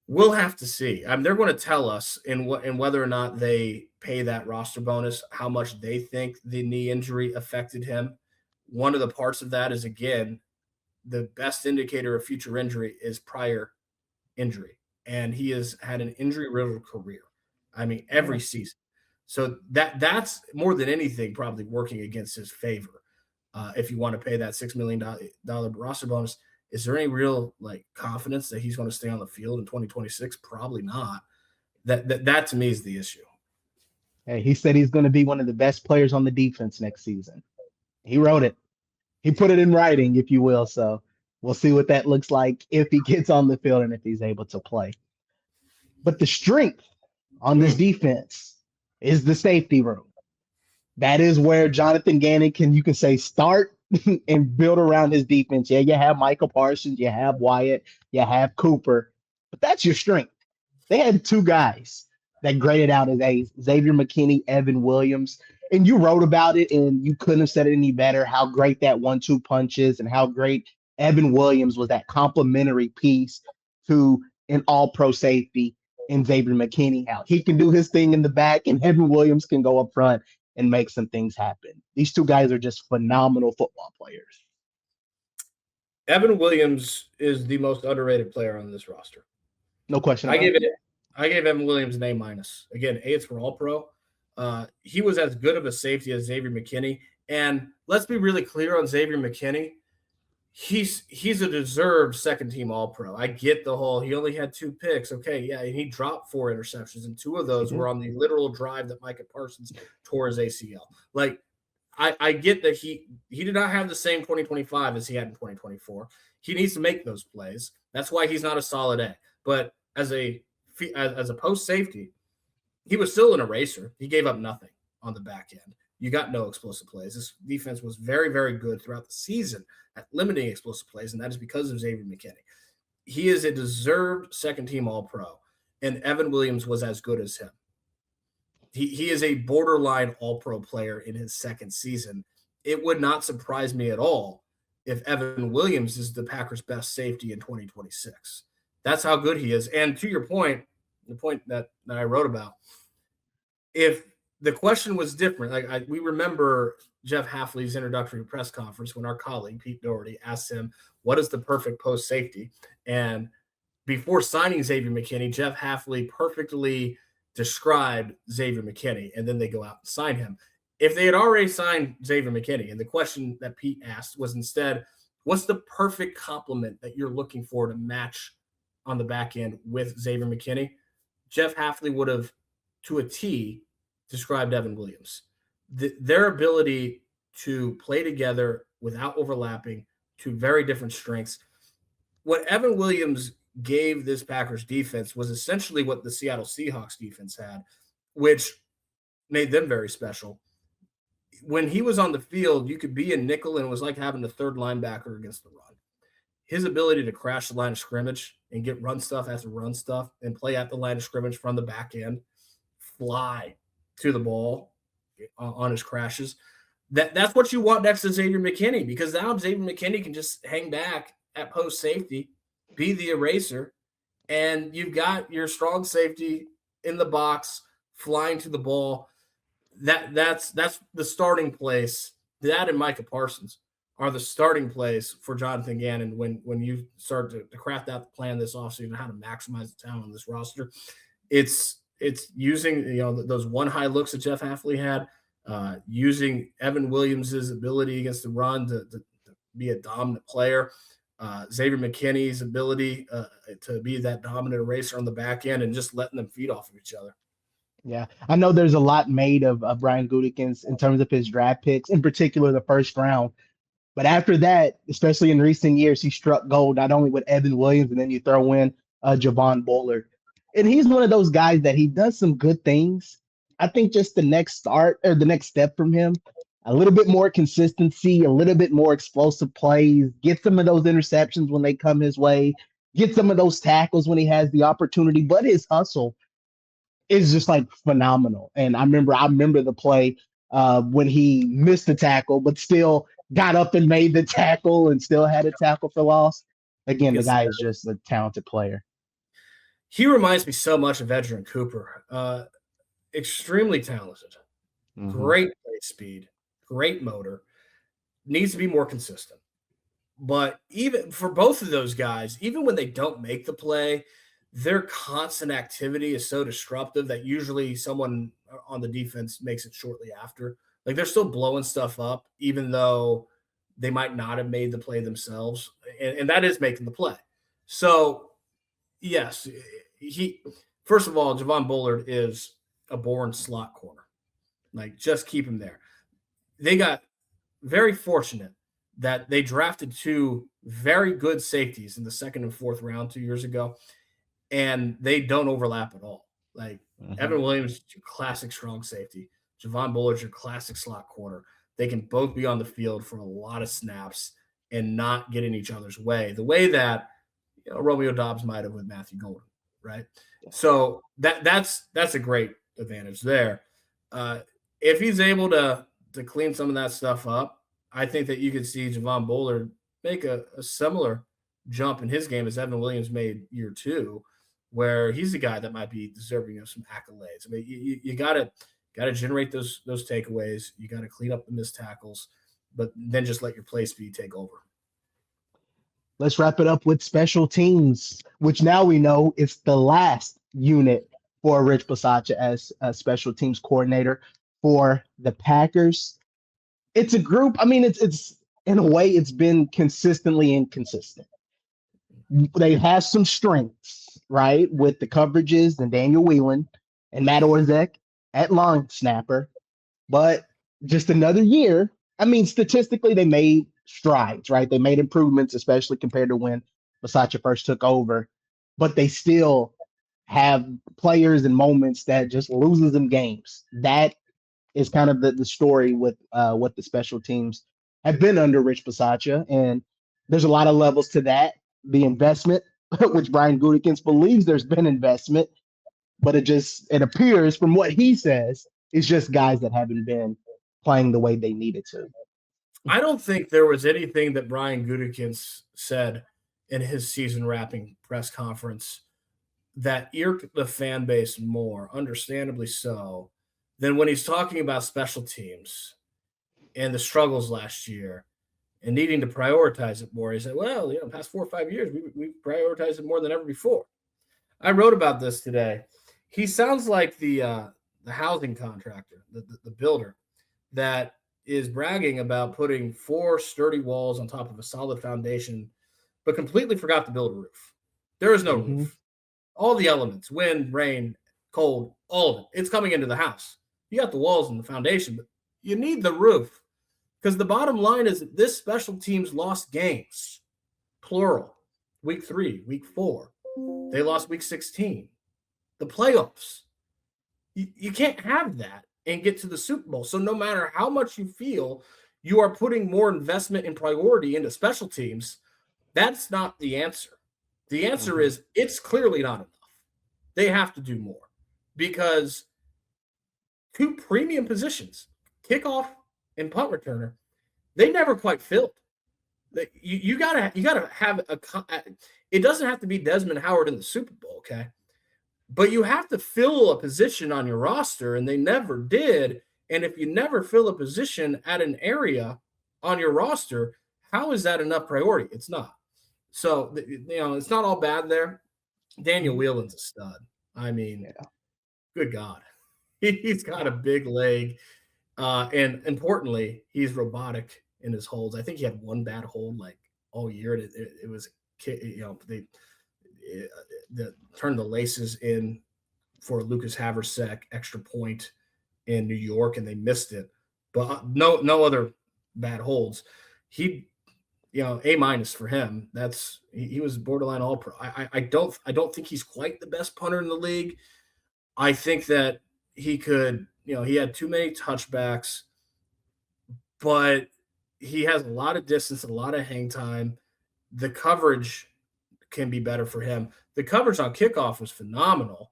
we'll have to see. They're going to tell us in whether or not they pay that roster bonus, how much they think the knee injury affected him. One of the parts of that is, again, the best indicator of future injury is prior injury. And he has had an injury-riddled career. Every season. So that's more than anything probably working against his favor. If you want to pay that $6 million roster bonus, is there any real confidence that he's going to stay on the field in 2026? Probably not. That to me is the issue. Hey, he said he's going to be one of the best players on the defense next season. He wrote it. He put it in writing, if you will. So we'll see what that looks like if he gets on the field and if he's able to play. But the strength on this defense is the safety room. That is where Jonathan Gannon you can say start and build around his defense. Yeah, you have Michael Parsons, you have Wyatt, you have Cooper, but that's your strength. They had 2 guys that graded out as A's, Xavier McKinney, Evan Williams. And you wrote about it, and you couldn't have said it any better, how great that 1-2 punch is and how great Evan Williams was, that complementary piece to an all-pro safety in Xavier McKinney. How he can do his thing in the back, and Evan Williams can go up front and make some things happen. These 2 guys are just phenomenal football players. Evan Williams is the most underrated player on this roster. No question. I gave Evan Williams an A-. Again, A, it's for All-Pro. He was as good of a safety as Xavier McKinney. And let's be really clear on Xavier McKinney. He's a deserved second-team All-Pro. I get the whole he only had 2 picks. Okay, yeah, and he dropped 4 interceptions, and 2 of those were on the literal drive that Micah Parsons tore his ACL. I get that he did not have the same 2025 as he had in 2024. He needs to make those plays. That's why he's not a solid A. But as a post safety, he was still an eraser. He gave up nothing on the back end. you got no explosive plays. This defense was very, very good throughout the season at limiting explosive plays, and that is because of Xavier McKinney. He is a deserved second-team All-Pro, and Evan Williams was as good as him. He is a borderline All-Pro player in his second season. It would not surprise me at all if Evan Williams is the Packers' best safety in 2026. That's how good he is. And to your point, the point that I wrote about, if the question was different, we remember Jeff Hafley's introductory press conference when our colleague Pete Doherty asked him, what is the perfect post safety? And before signing Xavier McKinney, Jeff Hafley perfectly described Xavier McKinney, and then they go out and sign him. If they had already signed Xavier McKinney, and the question that Pete asked was instead, what's the perfect complement that you're looking for to match on the back end with Xavier McKinney? Jeff Hafley would have, to a T, described Evan Williams. Their ability to play together without overlapping, two very different strengths. What Evan Williams gave this Packers defense was essentially what the Seattle Seahawks defense had, which made them very special. When he was on the field, you could be a nickel, and it was like having a third linebacker against the run. His ability to crash the line of scrimmage and get run stuff after run stuff and play at the line of scrimmage from the back end, fly to the ball on his crashes. That's what you want next to Xavier McKinney, because now Xavier McKinney can just hang back at post safety, be the eraser, and you've got your strong safety in the box flying to the ball. That's the starting place. That and Micah Parsons are the starting place for Jonathan Gannon when you start to craft out the plan this offseason, how to maximize the talent on this roster. It's using those one high looks that Jeff Hafley had, using Evan Williams's ability against the run to be a dominant player, Xavier McKinney's ability to be that dominant eraser on the back end, and just letting them feed off of each other. Yeah, I know there's a lot made of Brian Gutekunst in terms of his draft picks, in particular the first round. But after that, especially in recent years, he struck gold not only with Evan Williams, and then you throw in Javon Bullard. And he's one of those guys that he does some good things. I think just the next step from him, a little bit more consistency, a little bit more explosive plays, get some of those interceptions when they come his way, get some of those tackles when he has the opportunity. But his hustle is just like phenomenal. And I remember the play when he missed the tackle, but still got up and made the tackle and still had a tackle for loss. Again, the guy is just a talented player. He reminds me so much of Edgerrin Cooper. Extremely talented, great play speed, great motor, needs to be more consistent. But even for both of those guys, even when they don't make the play, their constant activity is so disruptive that usually someone on the defense makes it shortly after. Like, they're still blowing stuff up, even though they might not have made the play themselves. And that is making the play. So, yes, first of all, Javon Bullard is a born slot corner. Like, just keep him there. They got very fortunate that they drafted two very good safeties in the second and fourth round 2 years ago, and they don't overlap at all. Like, Evan Williams, your classic strong safety. Javon Bullard's your classic slot corner. They can both be on the field for a lot of snaps and not get in each other's way, the way that Romeo Doubs might have with Matthew Golden, right? So that's a great advantage there. If he's able to clean some of that stuff up, I think that you could see Javon Bullard make a similar jump in his game as Evan Williams made year two, where he's a guy that might be deserving of some accolades. I mean, you got to generate those takeaways. You got to clean up the missed tackles, but then just let your play speed take over. Let's wrap it up with special teams, which now we know is the last unit for Rich Bisaccia as a special teams coordinator for the Packers. It's a group. I mean, it's in a way, it's been consistently inconsistent. They have some strengths, right, with the coverages and Daniel Whelan and Matt Orzech at long snapper, but just another year. I mean, statistically, they made strides, right? They made improvements, especially compared to when Bisaccia first took over, but they still have players and moments that just loses them games. That is kind of the story with what the special teams have been under Rich Bisaccia. And there's a lot of levels to that. The investment, which Brian Gutekunst believes there's been investment, but it appears from what he says, it's just guys that haven't been playing the way they needed to. I don't think there was anything that Brian Gutekunst said in his season wrapping press conference that irked the fan base more, understandably so, than when he's talking about special teams and the struggles last year and needing to prioritize it more. He said, well, past 4 or 5 years, we've prioritized it more than ever before. I wrote about this today. He sounds like the housing contractor, the builder, that is bragging about putting 4 sturdy walls on top of a solid foundation, but completely forgot to build a roof. There is no roof. All the elements, wind, rain, cold, all of it, it's coming into the house. You got the walls and the foundation, but you need the roof. Because the bottom line is that this special teams lost games, plural, week 3, week 4. They lost week 16. The playoffs. You can't have that and get to the Super Bowl. So no matter how much you feel you are putting more investment and priority into special teams, that's not the answer. The answer is it's clearly not enough. They have to do more because 2 premium positions, kickoff and punt returner, they never quite filled. You gotta have it doesn't have to be Desmond Howard in the Super Bowl, okay? But you have to fill a position on your roster, and they never did. And if you never fill a position at an area on your roster, how is that enough priority? It's not. So, it's not all bad there. Daniel Whelan's a stud. I mean, good God. He's got a big leg. And importantly, he's robotic in his holds. I think he had 1 bad hold like all year. It was, they turned the laces in for Lucas Haversek extra point in New York, and they missed it. But no other bad holds. He, A- for him. He was borderline all pro. I don't think he's quite the best punter in the league. I think that he could, he had too many touchbacks, but he has a lot of distance, a lot of hang time. The coverage can be better for him. The coverage on kickoff was phenomenal.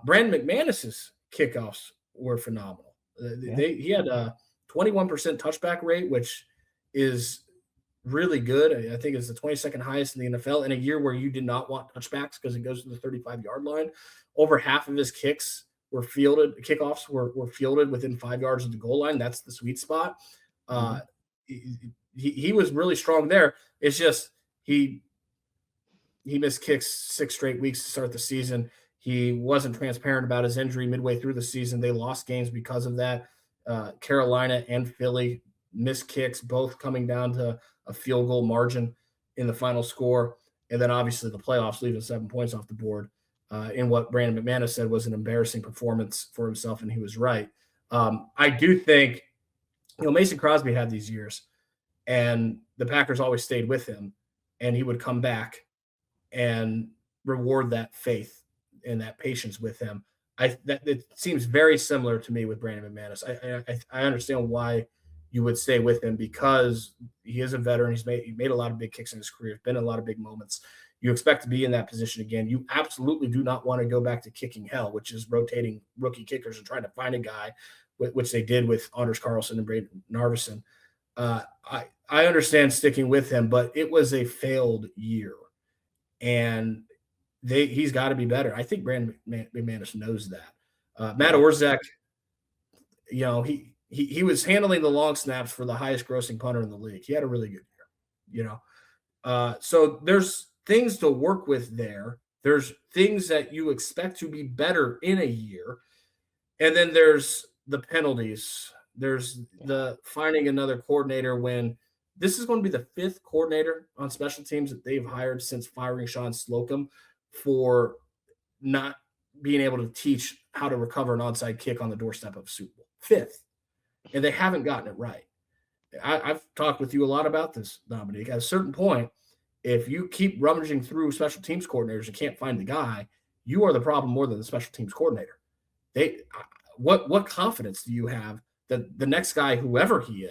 Brandon McManus's kickoffs were phenomenal. He had a 21% touchback rate, which is really good. I think it's the 22nd highest in the NFL in a year where you did not want touchbacks because it goes to the 35-yard line. Over half of his kickoffs were fielded within 5 yards of the goal line. That's the sweet spot. He was really strong there. It's just he missed kicks 6 straight weeks to start the season. He wasn't transparent about his injury midway through the season. They lost games because of that. Carolina and Philly missed kicks, both coming down to a field goal margin in the final score. And then obviously the playoffs, leaving 7 points off the board in what Brandon McManus said was an embarrassing performance for himself, and he was right. I do think, Mason Crosby had these years, and the Packers always stayed with him, and he would come back and reward that faith and that patience with him. It seems very similar to me with Brandon McManus. I understand why you would stay with him because he is a veteran. He made a lot of big kicks in his career. Been in a lot of big moments. You expect to be in that position again. You absolutely do not want to go back to kicking hell, which is rotating rookie kickers and trying to find a guy, which they did with Anders Carlson and Braden Narvison. I understand sticking with him, but it was a failed year, and he's got to be better. I think Brandon McManus knows that. Matt Orzech, he was handling the long snaps for the highest grossing punter in the league. He had a really good year, so there's things to work with there. There's things that you expect to be better in a year. And then there's the penalties. There's the finding another coordinator when this is going to be the 5th coordinator on special teams that they've hired since firing Sean Slocum for not being able to teach how to recover an onside kick on the doorstep of Super Bowl. 5th. And they haven't gotten it right. I've talked with you a lot about this, Dominique. At a certain point, if you keep rummaging through special teams coordinators and can't find the guy, you are the problem more than the special teams coordinator. what confidence do you have that the next guy, whoever he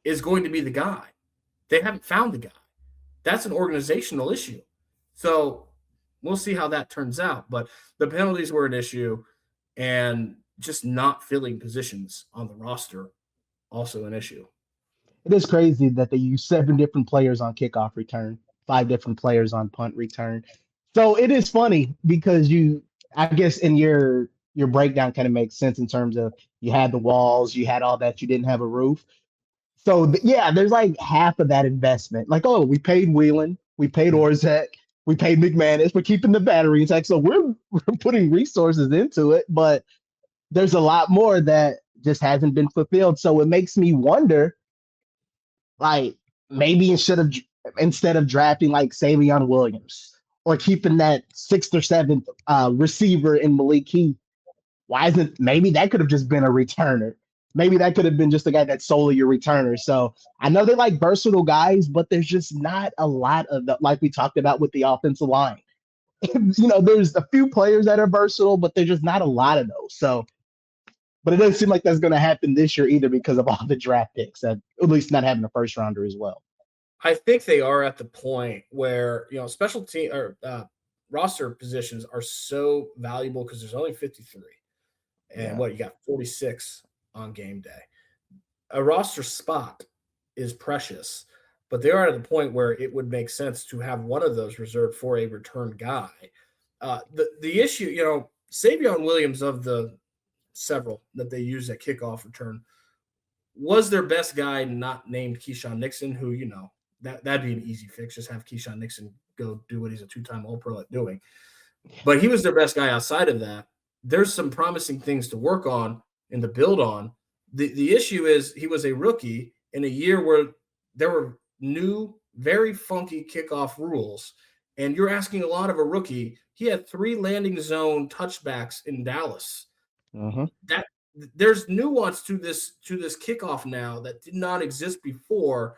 is going to be the guy? They haven't found the guy. That's an organizational issue. So we'll see how that turns out. But the penalties were an issue, and just not filling positions on the roster also an issue. It is crazy that they use 7 different players on kickoff return, 5 different players on punt return. So it is funny because I guess in your breakdown kind of makes sense in terms of you had the walls, you had all that, you didn't have a roof. So yeah, there's like half of that investment. Like, oh, we paid Whelan, we paid Yeah. Orzek, we paid McManus for keeping the battery intact. So we're putting resources into it, but there's a lot more that just hasn't been fulfilled. So it makes me wonder, like maybe instead of drafting like Savion Williams or keeping that sixth or seventh receiver in Malik Heath, why isn't maybe that could have just been a returner? Maybe that could have been just a guy that's solely your returner. So I know they're like versatile guys, but there's just not a lot of the like we talked about with the offensive line. There's a few players that are versatile, but there's just not a lot of those. So, but it doesn't seem like that's going to happen this year either because of all the draft picks, at least not having a first rounder as well. I think they are at the point where special team or roster positions are so valuable because there's only 53, and Yeah. what you got 46 on game day. A roster spot is precious, but they are at the point where it would make sense to have one of those reserved for a return guy. The issue, Savion Williams, of the several that they use at kickoff return, was their best guy not named Keyshawn Nixon, who, that'd be an easy fix. Just have Keyshawn Nixon go do what he's a 2-time All-Pro at doing. But he was their best guy outside of that. There's some promising things to work on and to build on. The issue is he was a rookie in a year where there were new, very funky kickoff rules, and you're asking a lot of a rookie. He had 3 landing zone touchbacks in Dallas. Mm-hmm. That there's nuance to this kickoff now that did not exist before.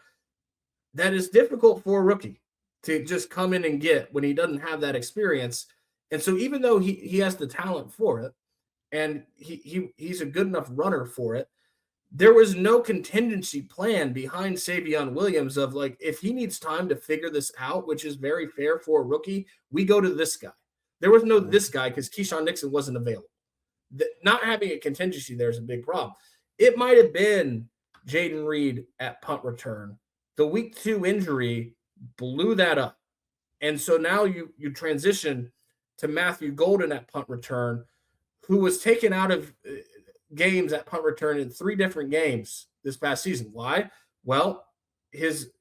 That is difficult for a rookie to just come in and get when he doesn't have that experience. And so even though he has the talent for it, and he's a good enough runner for it, there was no contingency plan behind Savion Williams of like, if he needs time to figure this out, which is very fair for a rookie, we go to this guy. There was no this guy because Keyshawn Nixon wasn't available. Not having a contingency there is a big problem. It might have been Jaden Reed at punt return. The week 2 injury blew that up. And so now you transition to Matthew Golden at punt return, who was taken out of games at punt return in 3 different games this past season. Why? Well, his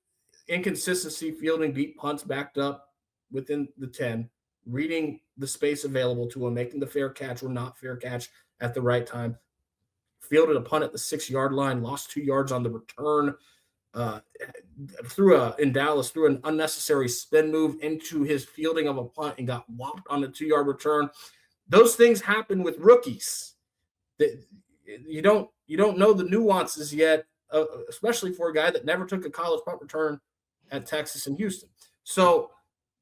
inconsistency fielding beat punts backed up within the 10, reading the space available to him, making the fair catch or not fair catch at the right time, fielded a punt at the 6-yard line, lost 2 yards on the return, in Dallas, threw an unnecessary spin move into his fielding of a punt and got whopped on the 2-yard return. Those things happen with rookies. That you don't know the nuances yet, especially for a guy that never took a college punt return at Texas and Houston. So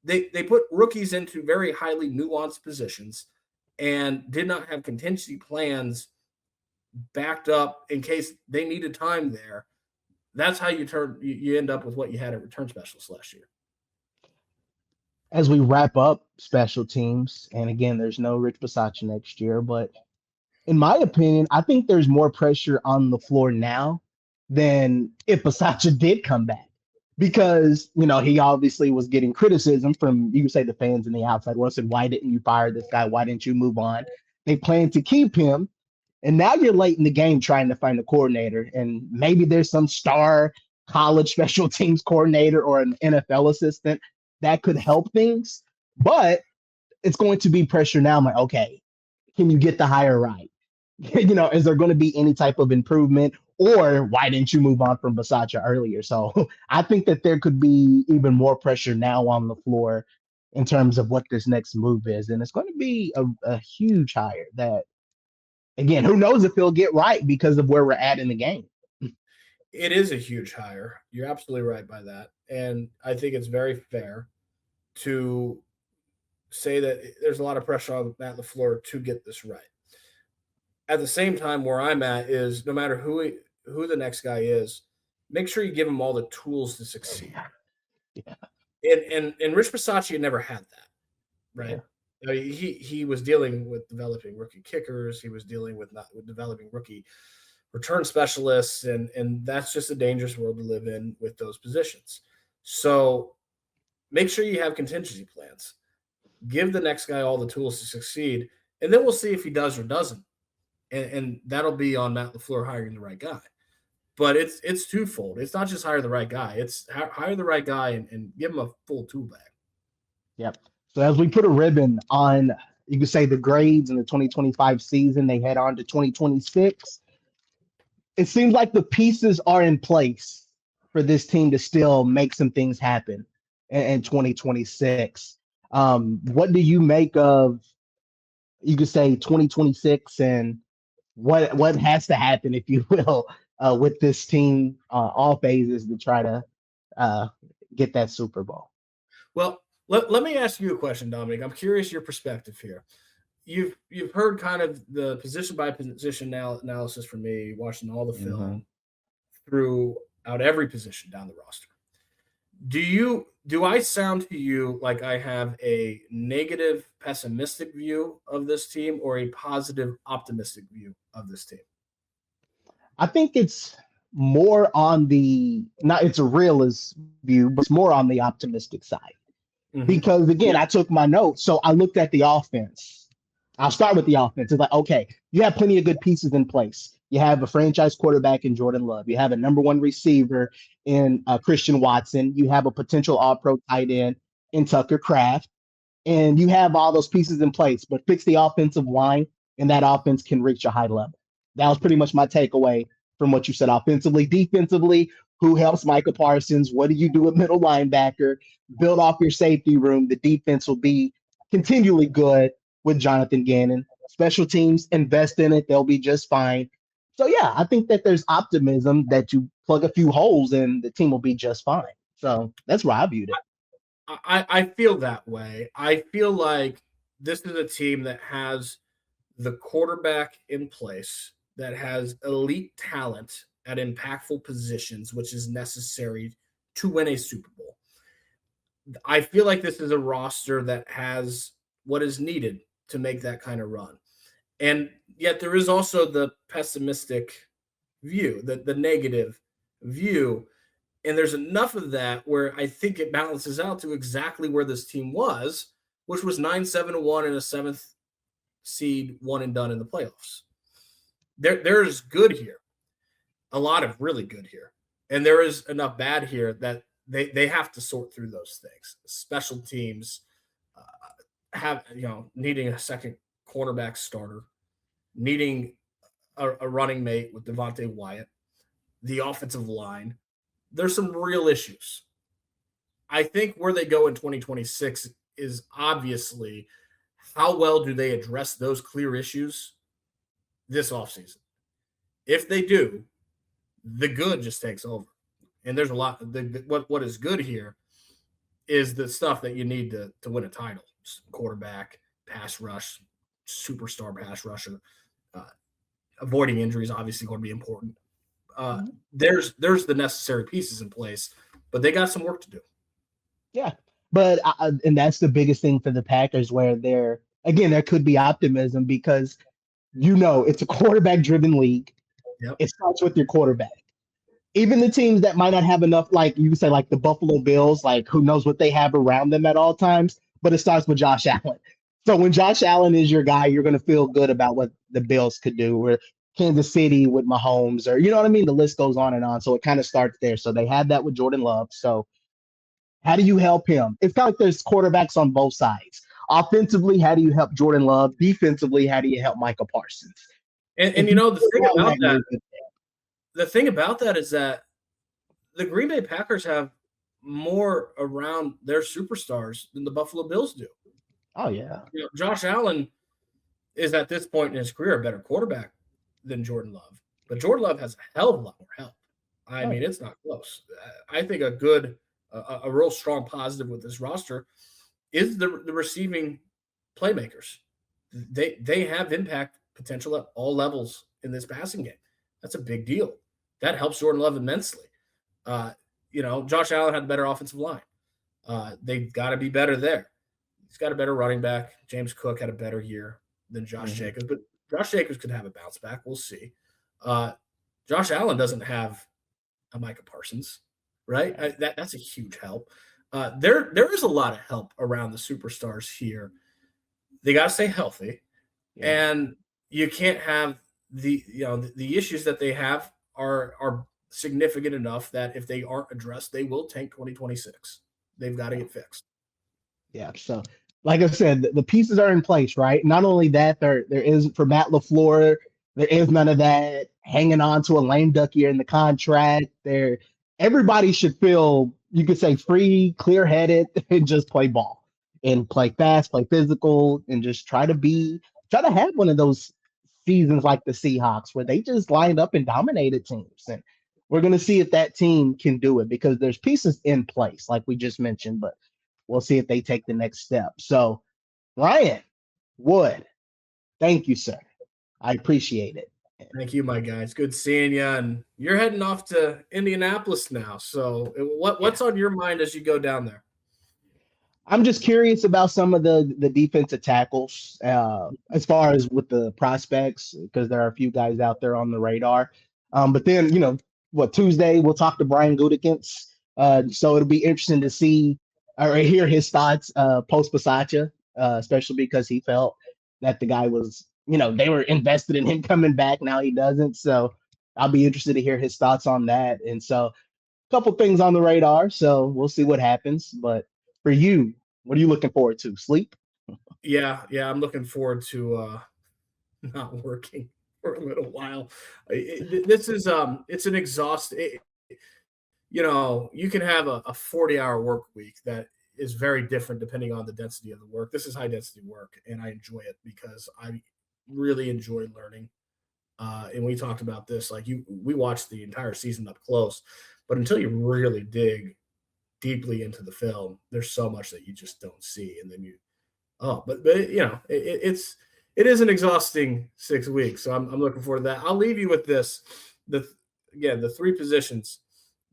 they put rookies into very highly nuanced positions and did not have contingency plans backed up in case they needed time there. That's how you end up with what you had at return specialists last year. As we wrap up special teams, and again, there's no Rich Bisaccia next year, but in my opinion, I think there's more pressure on the floor now than if Bisaccia did come back. Because, he obviously was getting criticism from, you could say, the fans in the outside world said, why didn't you fire this guy? Why didn't you move on? They plan to keep him. And now you're late in the game trying to find a coordinator. And maybe there's some star college special teams coordinator or an NFL assistant that could help things. But it's going to be pressure now. I'm like, okay, can you get the hire right? Is there going to be any type of improvement? Or why didn't you move on from Bisaccia earlier? So I think that there could be even more pressure now on the floor in terms of what this next move is. And it's going to be a huge hire that, again, who knows if he'll get right because of where we're at in the game. It is a huge hire. You're absolutely right by that. And I think it's very fair to say that there's a lot of pressure on Matt LaFleur to get this right. At the same time, where I'm at is no matter who the next guy is, make sure you give him all the tools to succeed. Yeah. And Rich Bisaccia never had that, right? Yeah. I mean, he was dealing with developing rookie kickers. He was dealing with not with developing rookie return specialists, and that's just a dangerous world to live in with those positions. So make sure you have contingency plans. Give the next guy all the tools to succeed, and then we'll see if he does or doesn't. And that'll be on Matt LaFleur hiring the right guy. But it's twofold. It's not just hire the right guy. It's hire the right guy and give him a full tool bag. Yep. So as we put a ribbon on, you could say the grades in the 2025 season, they head on to 2026. It seems like the pieces are in place for this team to still make some things happen in 2026. What do you make of, you could say, 2026, and what has to happen, if you will, with this team, all phases, to try to uh, get that Super Bowl? Well, let me ask you a question, Dominic. I'm curious your perspective here. You've heard kind of the position by position analysis from me, watching all the Mm-hmm. film throughout every position down the roster. Do I sound to you like I have a negative pessimistic view of this team or a positive optimistic view of this team? I think it's more on the, not it's a realist view, but it's more on the optimistic side. Mm-hmm. Because again, Yeah. I took my notes, so I looked at the offense. I'll start with the offense. It's like, okay, you have plenty of good pieces in place. You have a franchise quarterback in Jordan Love. You have a number one receiver in Christian Watson. You have a potential all-pro tight end in Tucker Kraft, and you have all those pieces in place, but fix the offensive line, and that offense can reach a high level. That was pretty much my takeaway from what you said. Offensively, defensively, who helps Micah Parsons? What do you do with middle linebacker? Build off your safety room. The defense will be continually good with Jonathan Gannon. Special teams, invest in it. They'll be just fine. So, yeah, I think that there's optimism that you plug a few holes and the team will be just fine. So that's where I viewed it. I feel that way. I feel like this is a team that has the quarterback in place, that has elite talent at impactful positions, which is necessary to win a Super Bowl. I feel like this is a roster that has what is needed to make that kind of run. And yet there is also the pessimistic view, the negative view. And there's enough of that where I think it balances out to exactly where this team was, which was 9-7-1 and a seventh seed, one and done in the playoffs. There's good here, a lot of really good here. And there is enough bad here that they have to sort through those things. Special teams have, needing a second cornerback starter, needing a running mate with Devontae Wyatt, the offensive line. There's some real issues. I think where they go in 2026 is obviously how well do they address those clear issues this offseason. If they do, the good just takes over. And there's a lot. What is good here is the stuff that you need to win a title: quarterback, pass rush, superstar pass rusher. Uh, Avoiding injuries obviously going to be important. There's the necessary pieces in place, but they got some work to do. Yeah, but and that's the biggest thing for the Packers, where there could be optimism because it's a quarterback driven league. Yep. It starts with your quarterback. Even the teams that might not have enough, like you say, like the Buffalo Bills, like who knows what they have around them at all times, but it starts with Josh Allen. So when Josh Allen is your guy, you're going to feel good about what the Bills could do, or Kansas City with Mahomes, or you know what I mean? The list goes on and on. So it kind of starts there. So they had that with Jordan Love. So how do you help him? It's kind of like there's quarterbacks on both sides. Offensively, how do you help Jordan Love? Defensively, how do you help Micah Parsons? And If you the thing about that, you're good. is that the Green Bay Packers have more around their superstars than the Buffalo Bills do. Oh yeah. Josh Allen is at this point in his career a better quarterback than Jordan Love, but Jordan Love has a hell of a lot more help. I mean, it's not close. I think a real strong positive with this roster is the receiving playmakers. They have impact potential at all levels in this passing game. That's a big deal. That helps Jordan Love immensely. Uh, Josh Allen had a better offensive line. They've got to be better there. He's got a better running back. James Cook had a better year than Josh Jacobs, but Josh Jacobs could have a bounce back. We'll see. Josh Allen doesn't have a Micah Parsons, right? That's a huge help. There is a lot of help around the superstars here. They got to stay healthy, and you can't have the issues that they have are significant enough that if they aren't addressed, they will tank 2026. They've got to get fixed. Yeah. So, like I said, the pieces are in place, right? Not only that, there is for Matt LaFleur, there is none of that hanging on to a lame duck year in the contract. Everybody should feel, you could say, free, clear headed, and just play ball and play fast, play physical, and just try to have one of those seasons like the Seahawks where they just lined up and dominated teams. And we're going to see if that team can do it because there's pieces in place, like we just mentioned, but we'll see if they take the next step. So, Ryan Wood, thank you, sir. I appreciate it. Thank you, my guy. It's good seeing you. And you're heading off to Indianapolis now. So, what's on your mind as you go down there? I'm just curious about some of the defensive tackles as far as with the prospects, because there are a few guys out there on the radar. But then, Tuesday we'll talk to Brian Gutekunst. So it'll be interesting to see or hear his thoughts post Bisaccia, especially because he felt that the guy was, they were invested in him coming back. Now he doesn't. So I'll be interested to hear his thoughts on that. And so a couple things on the radar. So we'll see what happens. But for you, what are you looking forward to? Sleep? Yeah, I'm looking forward to not working for a little while. This is it's an exhausting. You can have a 40-hour work week that is very different depending on the density of the work. This is high density work, and I enjoy it because I really enjoy learning. And we talked about this, we watched the entire season up close, but until you really dig deeply into the film, there's so much that you just don't see, and then it is an exhausting 6 weeks. So I'm looking forward to that. I'll leave you with this: the three positions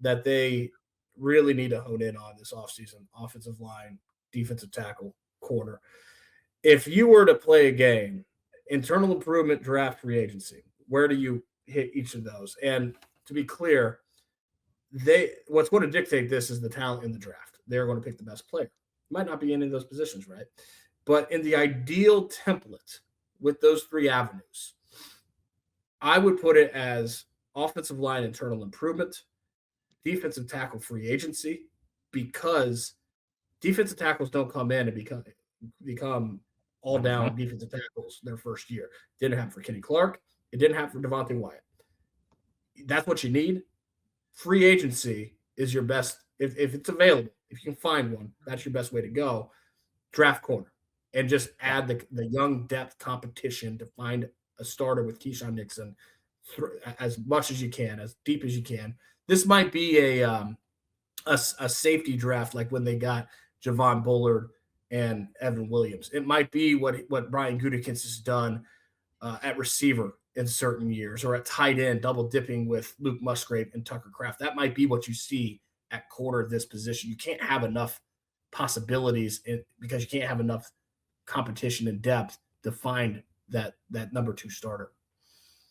that they really need to hone in on this offseason: offensive line, defensive tackle, corner. If you were to play a game, internal improvement, draft, free agency, where do you hit each of those? And to be clear, what's going to dictate this is the talent in the draft. They're going to pick the best player. It might not be any of those positions, right? But in the ideal template with those three avenues, I would put it as offensive line internal improvement, defensive tackle free agency, because defensive tackles don't come in and become all down defensive tackles their first year. Didn't happen for Kenny Clark. It didn't happen for Devontae Wyatt. That's what you need. Free agency is your best. If it's available, if you can find one, that's your best way to go. Draft corner and just add the young depth competition to find a starter with Keyshawn Nixon as much as you can, as deep as you can. This might be a safety draft like when they got Javon Bullard and Evan Williams. It might be what Brian Gutekunst has done at receiver in certain years, or at tight end, double dipping with Luke Musgrave and Tucker Kraft. That might be what you see at corner of this position. You can't have enough possibilities because you can't have enough competition and depth to find that number two starter.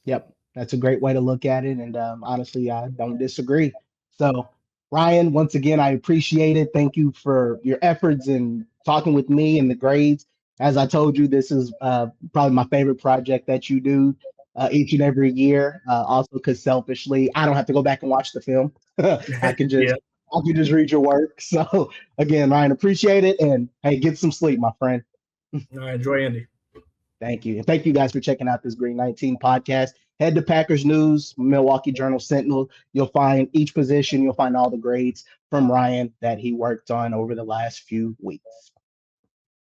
Yep, that's a great way to look at it. And honestly, I don't disagree. So, Ryan, once again, I appreciate it. Thank you for your efforts in talking with me and the grades. As I told you, this is probably my favorite project that you do each and every year. Also, because selfishly, I don't have to go back and watch the film. I can just read your work. So, again, Ryan, appreciate it. And hey, get some sleep, my friend. All right, enjoy, Andy. Thank you. And thank you guys for checking out this Green 19 podcast. Head to Packers News, Milwaukee Journal Sentinel. You'll find each position. You'll find all the grades from Ryan that he worked on over the last few weeks.